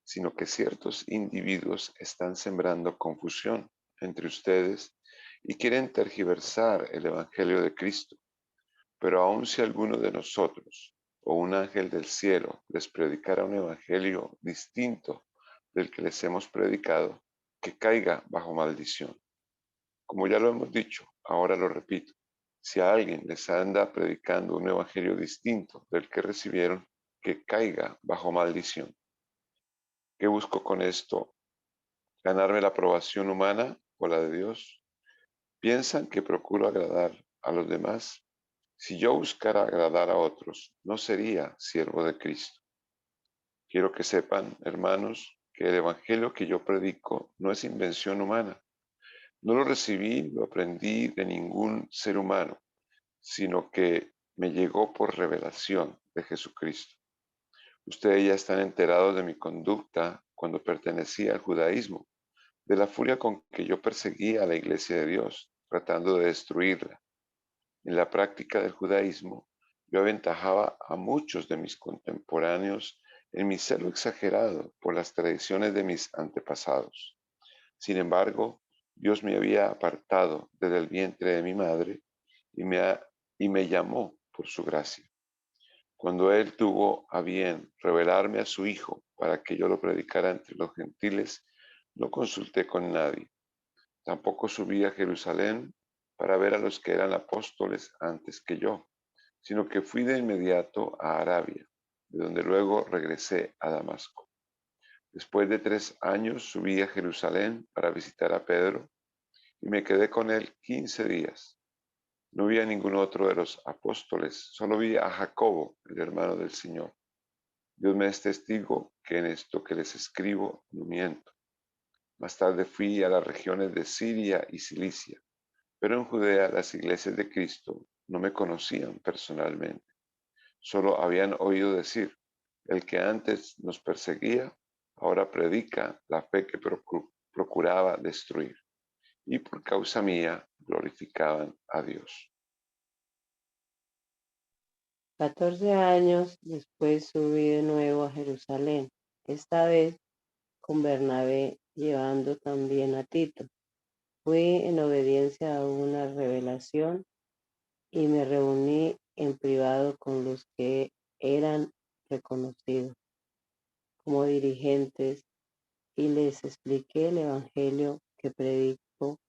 sino que ciertos individuos están sembrando confusión entre ustedes y quieren tergiversar el evangelio de Cristo. Pero aun si alguno de nosotros o un ángel del cielo les predicara un evangelio distinto del que les hemos predicado, que caiga bajo maldición. Como ya lo hemos dicho, ahora lo repito, si a alguien les anda predicando un evangelio distinto del que recibieron, que caiga bajo maldición. ¿Qué busco con esto? ¿Ganarme la aprobación humana o la de Dios? ¿Piensan que procuro agradar a los demás? Si yo buscara agradar a otros, no sería siervo de Cristo. Quiero que sepan, hermanos, que el evangelio que yo predico no es invención humana. No lo recibí, lo aprendí de ningún ser humano, sino que me llegó por revelación de Jesucristo. Ustedes ya están enterados de mi conducta cuando pertenecía al judaísmo, de la furia con que yo perseguía a la iglesia de Dios, tratando de destruirla. En la práctica del judaísmo, yo aventajaba a muchos de mis contemporáneos en mi celo exagerado por las tradiciones de mis antepasados. Sin embargo, Dios me había apartado desde el vientre de mi madre y me llamó por su gracia. Cuando Él tuvo a bien revelarme a su Hijo para que yo lo predicara entre los gentiles, no consulté con nadie. Tampoco subí a Jerusalén para ver a los que eran apóstoles antes que yo, sino que fui de inmediato a Arabia, de donde luego regresé a Damasco. Después de 3 años subí a Jerusalén para visitar a Pedro y me quedé con él 15 días. No vi a ningún otro de los apóstoles, solo vi a Jacobo, el hermano del Señor. Dios me es testigo que en esto que les escribo no miento. Más tarde fui a las regiones de Siria y Cilicia, pero en Judea las iglesias de Cristo no me conocían personalmente. Solo habían oído decir, el que antes nos perseguía, ahora predica la fe que procuraba destruir. Y por causa mía glorificaban a Dios. 14 años después subí de nuevo a Jerusalén, esta vez con Bernabé, llevando también a Tito. Fui en obediencia a una revelación y me reuní en privado con los que eran reconocidos como dirigentes y les expliqué el evangelio que predico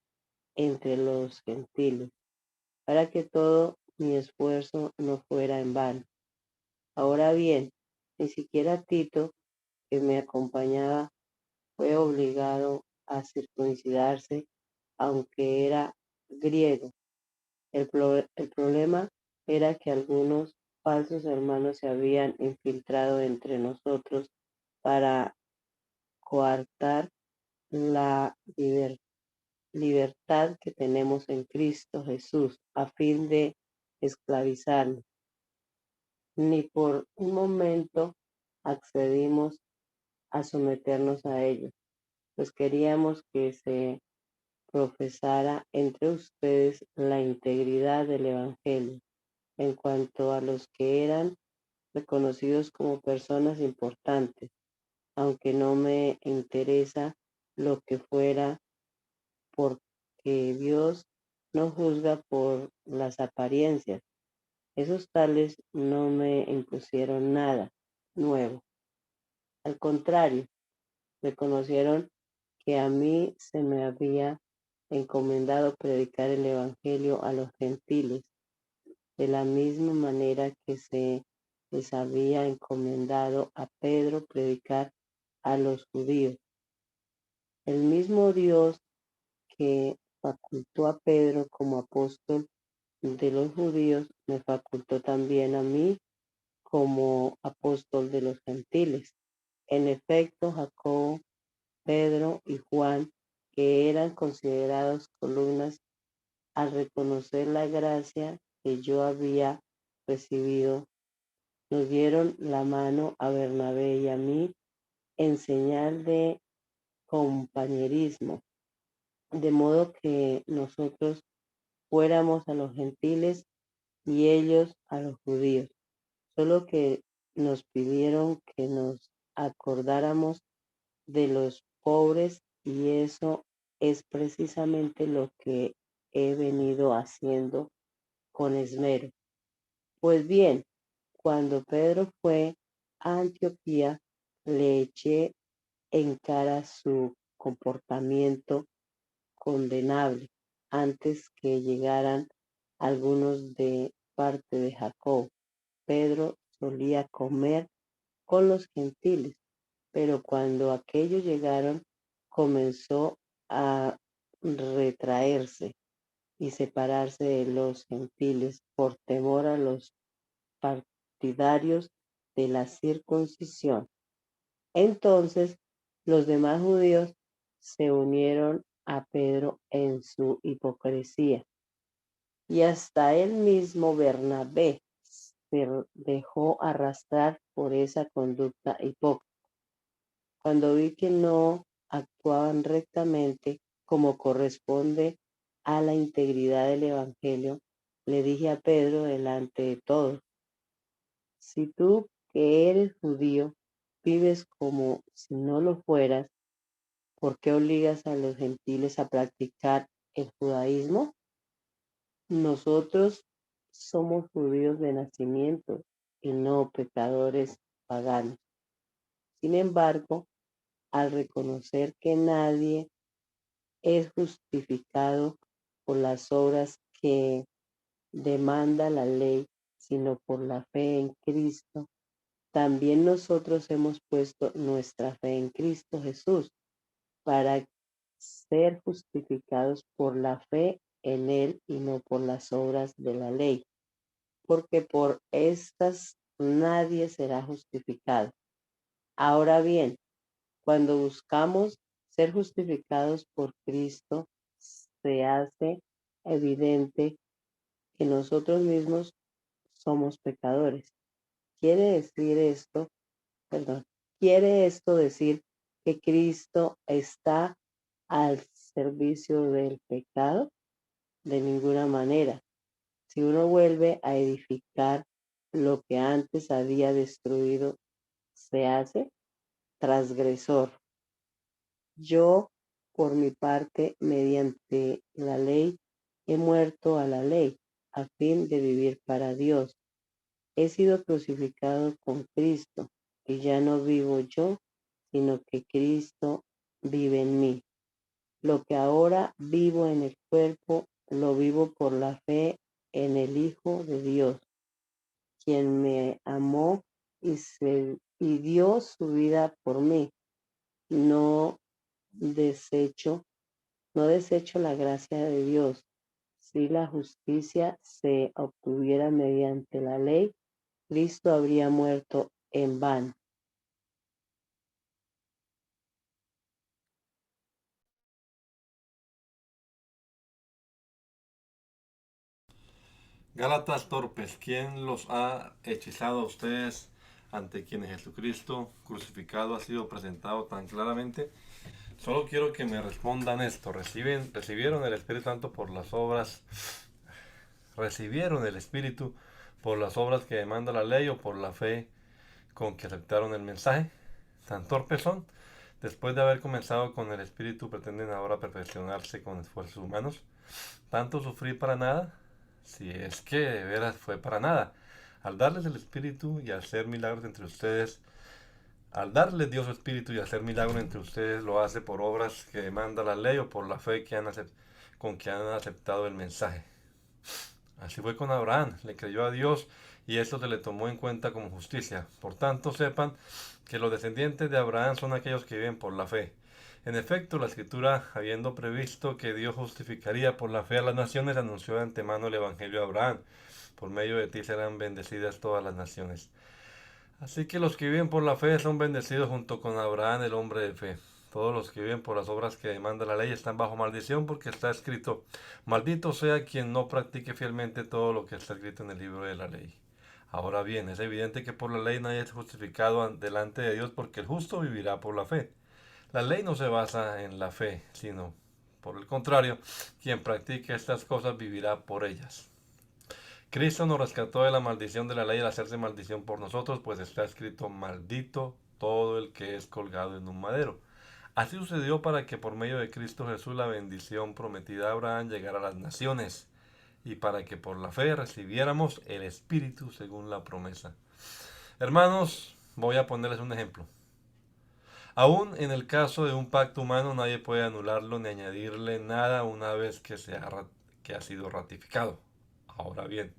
entre los gentiles, para que todo mi esfuerzo no fuera en vano. Ahora bien, ni siquiera Tito, que me acompañaba, fue obligado a circuncidarse, aunque era griego. El problema era que algunos falsos hermanos se habían infiltrado entre nosotros para coartar la libertad que tenemos en Cristo Jesús a fin de esclavizarnos. Ni por un momento accedimos a someternos a ellos, pues queríamos que se profesara entre ustedes la integridad del Evangelio en cuanto a los que eran reconocidos como personas importantes, aunque no me interesa lo que fuera, porque Dios no juzga por las apariencias. Esos tales no me impusieron nada nuevo. Al contrario, reconocieron que a mí se me había encomendado predicar el Evangelio a los gentiles, de la misma manera que se les había encomendado a Pedro predicar a los judíos. El mismo Dios que facultó a Pedro como apóstol de los judíos, me facultó también a mí como apóstol de los gentiles. En efecto, Jacobo, Pedro y Juan, que eran considerados columnas, al reconocer la gracia que yo había recibido, nos dieron la mano a Bernabé y a mí en señal de compañerismo, de modo que nosotros fuéramos a los gentiles y ellos a los judíos. Solo que nos pidieron que nos acordáramos de los pobres y eso es precisamente lo que he venido haciendo con esmero. Pues bien, cuando Pedro fue a Antioquía, le eché en cara su comportamiento condenable antes que llegaran algunos de parte de Jacob. Pedro solía comer con los gentiles, pero cuando aquellos llegaron, comenzó a retraerse y separarse de los gentiles por temor a los partidarios de la circuncisión. Entonces los demás judíos se unieron a Pedro en su hipocresía, y hasta el mismo Bernabé se dejó arrastrar por esa conducta hipócrita. Cuando vi que no actuaban rectamente como corresponde a la integridad del Evangelio, le dije a Pedro delante de todos: si tú, que eres judío, vives como si no lo fueras, ¿por qué obligas a los gentiles a practicar el judaísmo? Nosotros somos judíos de nacimiento y no pecadores paganos. Sin embargo, al reconocer que nadie es justificado por las obras que demanda la ley, sino por la fe en Cristo, también nosotros hemos puesto nuestra fe en Cristo Jesús para ser justificados por la fe en Él y no por las obras de la ley, porque por estas nadie será justificado. Ahora bien, cuando buscamos ser justificados por Cristo, se hace evidente que nosotros mismos somos pecadores. Quiere decir esto, perdón, quiere esto decir que Cristo está al servicio del pecado. De ninguna manera. Si uno vuelve a edificar lo que antes había destruido, se hace transgresor. Yo, por mi parte, mediante la ley, he muerto a la ley, a fin de vivir para Dios. He sido crucificado con Cristo, y ya no vivo yo, sino que Cristo vive en mí. Lo que ahora vivo en el cuerpo, lo vivo por la fe en el Hijo de Dios, quien me amó y dio su vida por mí. No desecho, no desecho la gracia de Dios. Si la justicia se obtuviera mediante la ley, Cristo habría muerto en vano. Gálatas torpes, ¿quién los ha hechizado a ustedes ante quienes Jesucristo crucificado ha sido presentado tan claramente? Solo quiero que me respondan esto. ¿Recibieron el Espíritu Santo por las obras? ¿Recibieron el Espíritu por las obras que demanda la ley o por la fe con que aceptaron el mensaje? ¿Tan torpes son? Después de haber comenzado con el Espíritu, pretenden ahora perfeccionarse con esfuerzos humanos. ¿Tanto sufrir para nada? Si es que de veras fue para nada. Al darles el Espíritu y hacer milagros entre ustedes, al darles Dios su Espíritu y hacer milagros entre ustedes, lo hace por obras que demanda la ley o por la fe con que han aceptado el mensaje. Así fue con Abraham, le creyó a Dios y esto se le tomó en cuenta como justicia. Por tanto, sepan que los descendientes de Abraham son aquellos que viven por la fe. En efecto, la Escritura, habiendo previsto que Dios justificaría por la fe a las naciones, anunció de antemano el Evangelio a Abraham. Por medio de ti serán bendecidas todas las naciones. Así que los que viven por la fe son bendecidos junto con Abraham, el hombre de fe. Todos los que viven por las obras que demanda la ley están bajo maldición porque está escrito, maldito sea quien no practique fielmente todo lo que está escrito en el libro de la ley. Ahora bien, es evidente que por la ley nadie es justificado delante de Dios porque el justo vivirá por la fe. La ley no se basa en la fe, sino, por el contrario, quien practique estas cosas vivirá por ellas. Cristo nos rescató de la maldición de la ley al hacerse maldición por nosotros, pues está escrito, maldito todo el que es colgado en un madero. Así sucedió para que por medio de Cristo Jesús la bendición prometida a Abraham llegara a las naciones, y para que por la fe recibiéramos el Espíritu según la promesa. Hermanos, voy a ponerles un ejemplo. Aún en el caso de un pacto humano nadie puede anularlo ni añadirle nada una vez que ha sido ratificado. Ahora bien,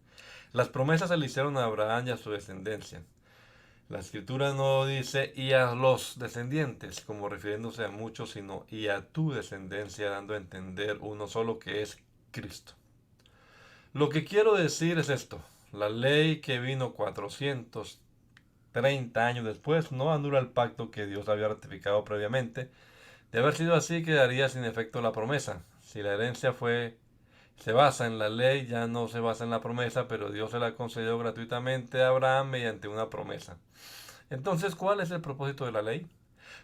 las promesas se le hicieron a Abraham y a su descendencia. La escritura no dice y a los descendientes, como refiriéndose a muchos, sino y a tu descendencia, dando a entender uno solo que es Cristo. Lo que quiero decir es esto. La ley que vino 430 años después no anula el pacto que Dios había ratificado previamente. De haber sido así, quedaría sin efecto la promesa. Si la herencia se basa en la ley, ya no se basa en la promesa, pero Dios se la concedió gratuitamente a Abraham mediante una promesa. Entonces, ¿cuál es el propósito de la ley?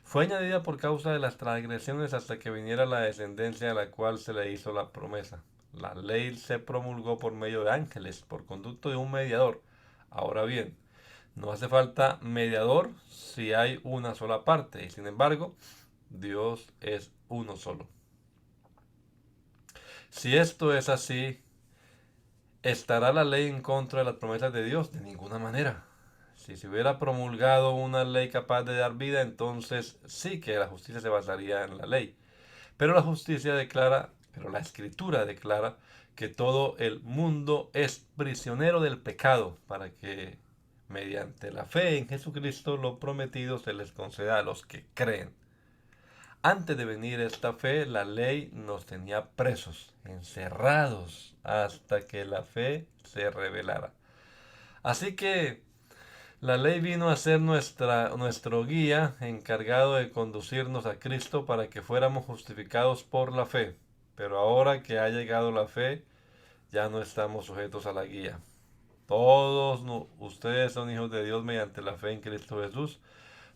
Fue añadida por causa de las transgresiones hasta que viniera la descendencia a la cual se le hizo la promesa. La ley se promulgó por medio de ángeles, por conducto de un mediador. Ahora bien, no hace falta mediador si hay una sola parte, y sin embargo, Dios es uno solo. Si esto es así, ¿estará la ley en contra de las promesas de Dios? De ninguna manera. Si se hubiera promulgado una ley capaz de dar vida, entonces sí que la justicia se basaría en la ley. Pero la Escritura declara que todo el mundo es prisionero del pecado, para que mediante la fe en Jesucristo lo prometido se les conceda a los que creen. Antes de venir esta fe, la ley nos tenía presos, encerrados, hasta que la fe se revelara. Así que la ley vino a ser nuestro guía, encargado de conducirnos a Cristo para que fuéramos justificados por la fe. Pero ahora que ha llegado la fe, ya no estamos sujetos a la guía. Todos ustedes son hijos de Dios mediante la fe en Cristo Jesús,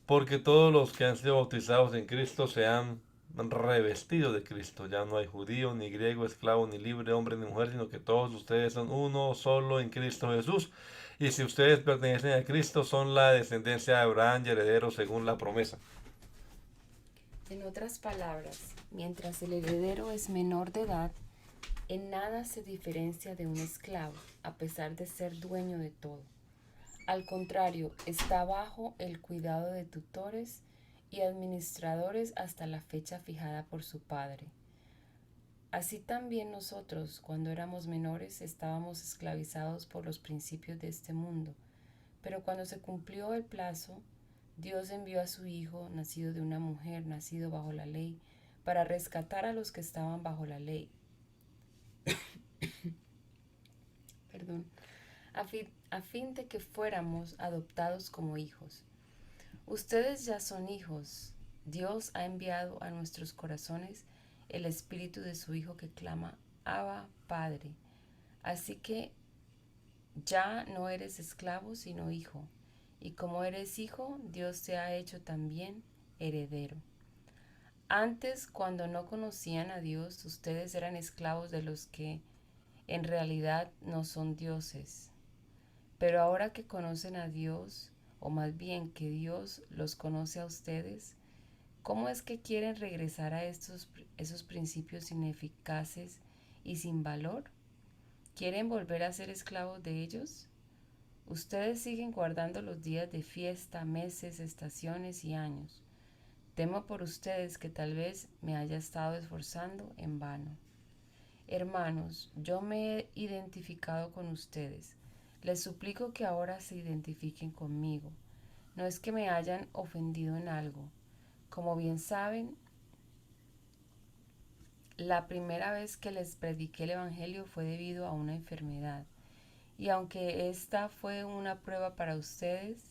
porque todos los que han sido bautizados en Cristo se han revestido de Cristo. Ya no hay judío, ni griego, esclavo, ni libre, hombre, ni mujer, sino que todos ustedes son uno solo en Cristo Jesús. Y si ustedes pertenecen a Cristo, son la descendencia de Abraham y herederos según la promesa. En otras palabras, mientras el heredero es menor de edad, en nada se diferencia de un esclavo, a pesar de ser dueño de todo. Al contrario, está bajo el cuidado de tutores y administradores hasta la fecha fijada por su padre. Así también nosotros, cuando éramos menores, estábamos esclavizados por los principios de este mundo. Pero cuando se cumplió el plazo, Dios envió a su Hijo, nacido de una mujer, nacido bajo la ley, para rescatar a los que estaban bajo la ley. Perdón. A fin de que fuéramos adoptados como hijos. Ustedes ya son hijos. Dios ha enviado a nuestros corazones el espíritu de su Hijo que clama, Abba, Padre. Así que ya no eres esclavo, sino hijo. Y como eres hijo, Dios te ha hecho también heredero. Antes, cuando no conocían a Dios, ustedes eran esclavos de los que en realidad no son dioses. Pero ahora que conocen a Dios, o más bien que Dios los conoce a ustedes, ¿cómo es que quieren regresar a esos principios ineficaces y sin valor? ¿Quieren volver a ser esclavos de ellos? Ustedes siguen guardando los días de fiesta, meses, estaciones y años. Temo por ustedes que tal vez me haya estado esforzando en vano. Hermanos, yo me he identificado con ustedes. Les suplico que ahora se identifiquen conmigo. No es que me hayan ofendido en algo. Como bien saben, la primera vez que les prediqué el Evangelio fue debido a una enfermedad. Y aunque esta fue una prueba para ustedes,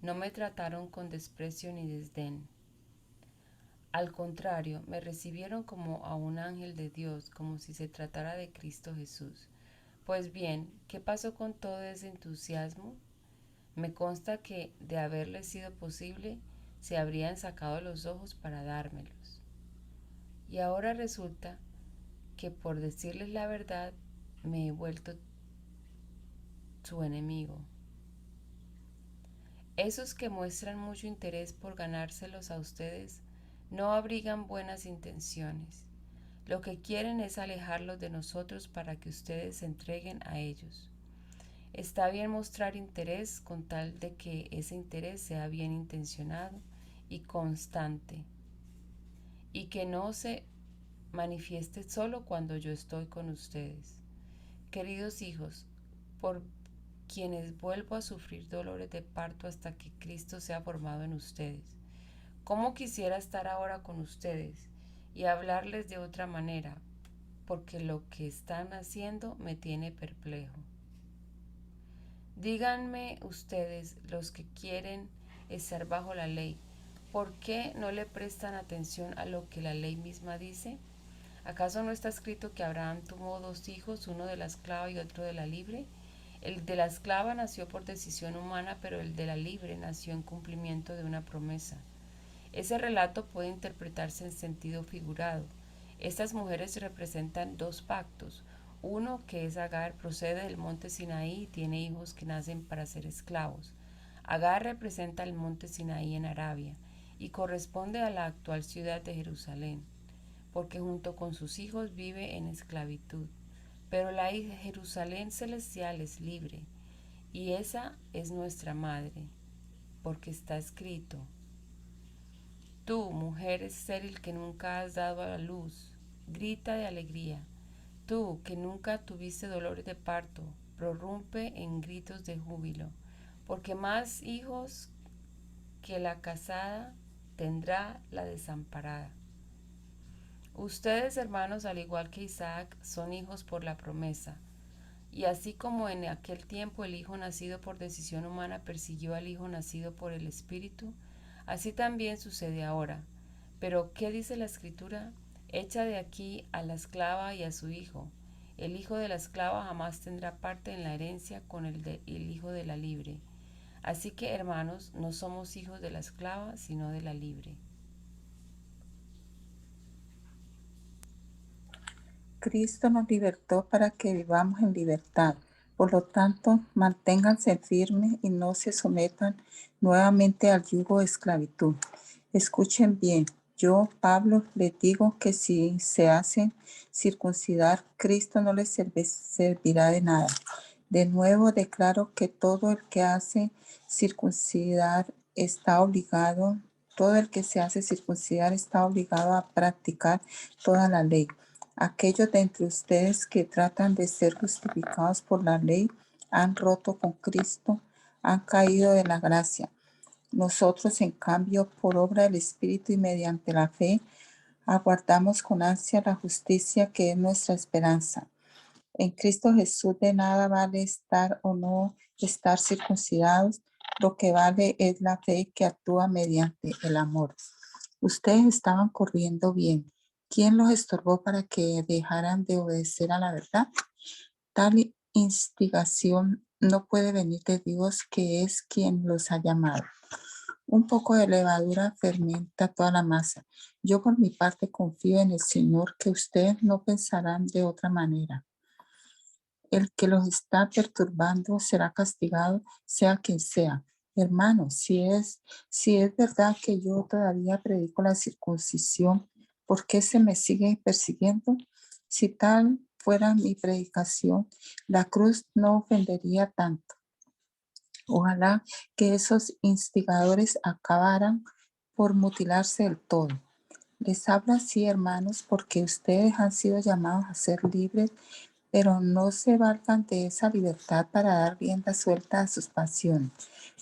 no me trataron con desprecio ni desdén. Al contrario, me recibieron como a un ángel de Dios, como si se tratara de Cristo Jesús. Pues bien, ¿qué pasó con todo ese entusiasmo? Me consta que, de haberles sido posible, se habrían sacado los ojos para dármelos. Y ahora resulta que, por decirles la verdad, me he vuelto su enemigo. Esos que muestran mucho interés por ganárselos a ustedes no abrigan buenas intenciones. Lo que quieren es alejarlos de nosotros para que ustedes se entreguen a ellos. Está bien mostrar interés con tal de que ese interés sea bien intencionado y constante, y que no se manifieste solo cuando yo estoy con ustedes. Queridos hijos, por quienes vuelvo a sufrir dolores de parto hasta que Cristo sea formado en ustedes. ¿Cómo quisiera estar ahora con ustedes y hablarles de otra manera? Porque lo que están haciendo me tiene perplejo. Díganme ustedes, los que quieren estar bajo la ley, ¿por qué no le prestan atención a lo que la ley misma dice? ¿Acaso no está escrito que Abraham tuvo 2 hijos, uno de la esclava y otro de la libre? El de la esclava nació por decisión humana, pero el de la libre nació en cumplimiento de una promesa. Ese relato puede interpretarse en sentido figurado. Estas mujeres representan 2 pactos. Uno, que es Agar, procede del monte Sinaí y tiene hijos que nacen para ser esclavos. Agar representa el monte Sinaí en Arabia y corresponde a la actual ciudad de Jerusalén, porque junto con sus hijos vive en esclavitud. Pero la Jerusalén celestial es libre, y esa es nuestra madre, porque está escrito: tú, mujer estéril que nunca has dado a la luz, grita de alegría. Tú, que nunca tuviste dolores de parto, prorrumpe en gritos de júbilo, porque más hijos que la casada tendrá la desamparada. Ustedes, hermanos, al igual que Isaac, son hijos por la promesa. Y así como en aquel tiempo el hijo nacido por decisión humana persiguió al hijo nacido por el Espíritu, así también sucede ahora. Pero, ¿qué dice la Escritura? Echa de aquí a la esclava y a su hijo. El hijo de la esclava jamás tendrá parte en la herencia con el hijo de la libre. Así que, hermanos, no somos hijos de la esclava, sino de la libre. Cristo nos libertó para que vivamos en libertad. Por lo tanto, manténganse firmes y no se sometan nuevamente al yugo de esclavitud. Escuchen bien, yo, Pablo, les digo que si se hacen circuncidar, Cristo no les servirá de nada. De nuevo declaro que todo el que hace circuncidar está obligado, todo el que se hace circuncidar está obligado a practicar toda la ley. Aquellos de entre ustedes que tratan de ser justificados por la ley han roto con Cristo, han caído de la gracia. Nosotros, en cambio, por obra del Espíritu y mediante la fe, aguardamos con ansia la justicia que es nuestra esperanza. En Cristo Jesús de nada vale estar o no estar circuncidados. Lo que vale es la fe que actúa mediante el amor. Ustedes estaban corriendo bien. ¿Quién los estorbó para que dejaran de obedecer a la verdad? Tal instigación no puede venir de Dios, que es quien los ha llamado. Un poco de levadura fermenta toda la masa. Yo por mi parte confío en el Señor que ustedes no pensarán de otra manera. El que los está perturbando será castigado, sea quien sea. Hermanos, si es verdad que yo todavía predico la circuncisión, ¿por qué se me sigue persiguiendo? Si tal fuera mi predicación, la cruz no ofendería tanto. Ojalá que esos instigadores acabaran por mutilarse del todo. Les hablo así, hermanos, porque ustedes han sido llamados a ser libres, pero no se valgan de esa libertad para dar rienda suelta a sus pasiones.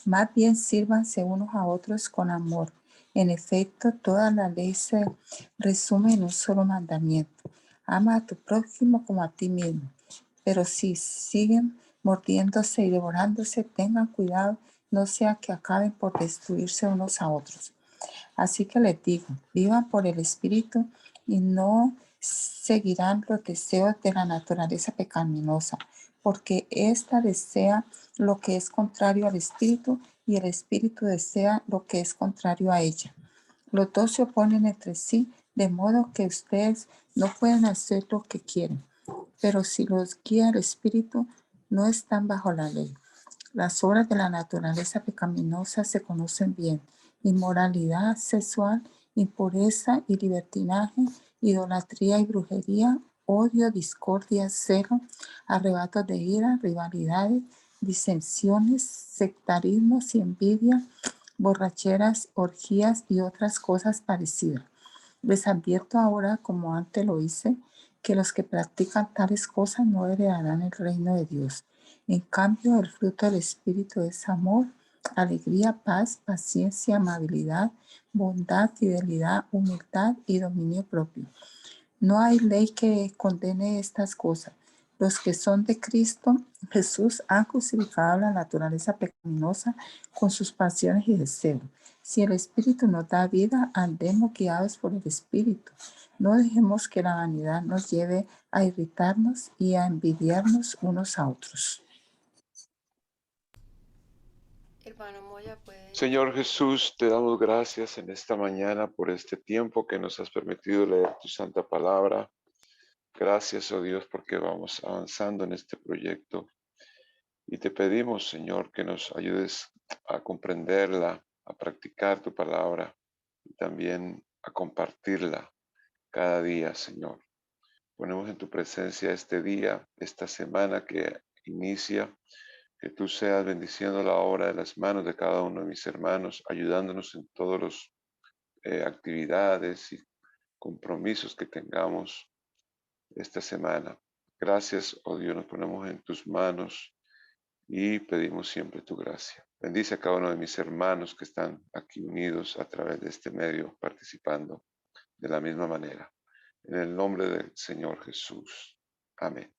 Más bien sírvanse unos a otros con amor. En efecto, toda la ley se resume en un solo mandamiento. Ama a tu prójimo como a ti mismo. Pero si siguen mordiéndose y devorándose, tengan cuidado, no sea que acaben por destruirse unos a otros. Así que les digo, vivan por el Espíritu y no seguirán los deseos de la naturaleza pecaminosa, porque ésta desea lo que es contrario al Espíritu y el Espíritu desea lo que es contrario a ella. Los dos se oponen entre sí, de modo que ustedes no pueden hacer lo que quieren. Pero si los guía el Espíritu, no están bajo la ley. Las obras de la naturaleza pecaminosa se conocen bien: inmoralidad sexual, impureza y libertinaje, idolatría y brujería, odio, discordia, celo, arrebatos de ira, rivalidades, disensiones, sectarismos y envidia, borracheras, orgías y otras cosas parecidas. Les advierto ahora, como antes lo hice, que los que practican tales cosas no heredarán el reino de Dios. En cambio, el fruto del Espíritu es amor, alegría, paz, paciencia, amabilidad, bondad, fidelidad, humildad y dominio propio. No hay ley que condene estas cosas. Los que son de Cristo Jesús han crucificado la naturaleza pecaminosa con sus pasiones y deseos. Si el Espíritu nos da vida, andemos guiados por el Espíritu. No dejemos que la vanidad nos lleve a irritarnos y a envidiarnos unos a otros. Hermano Moya, puede. Señor Jesús, te damos gracias en esta mañana por este tiempo que nos has permitido leer tu santa palabra. Gracias, oh Dios, porque vamos avanzando en este proyecto. Y te pedimos, Señor, que nos ayudes a comprenderla, a practicar tu palabra y también a compartirla cada día, Señor. Ponemos en tu presencia este día, esta semana que inicia, que tú seas bendiciendo la obra de las manos de cada uno de mis hermanos, ayudándonos en todas las actividades y compromisos que tengamos esta semana. Gracias, oh Dios, nos ponemos en tus manos y pedimos siempre tu gracia. Bendice a cada uno de mis hermanos que están aquí unidos a través de este medio, participando de la misma manera. En el nombre del Señor Jesús. Amén.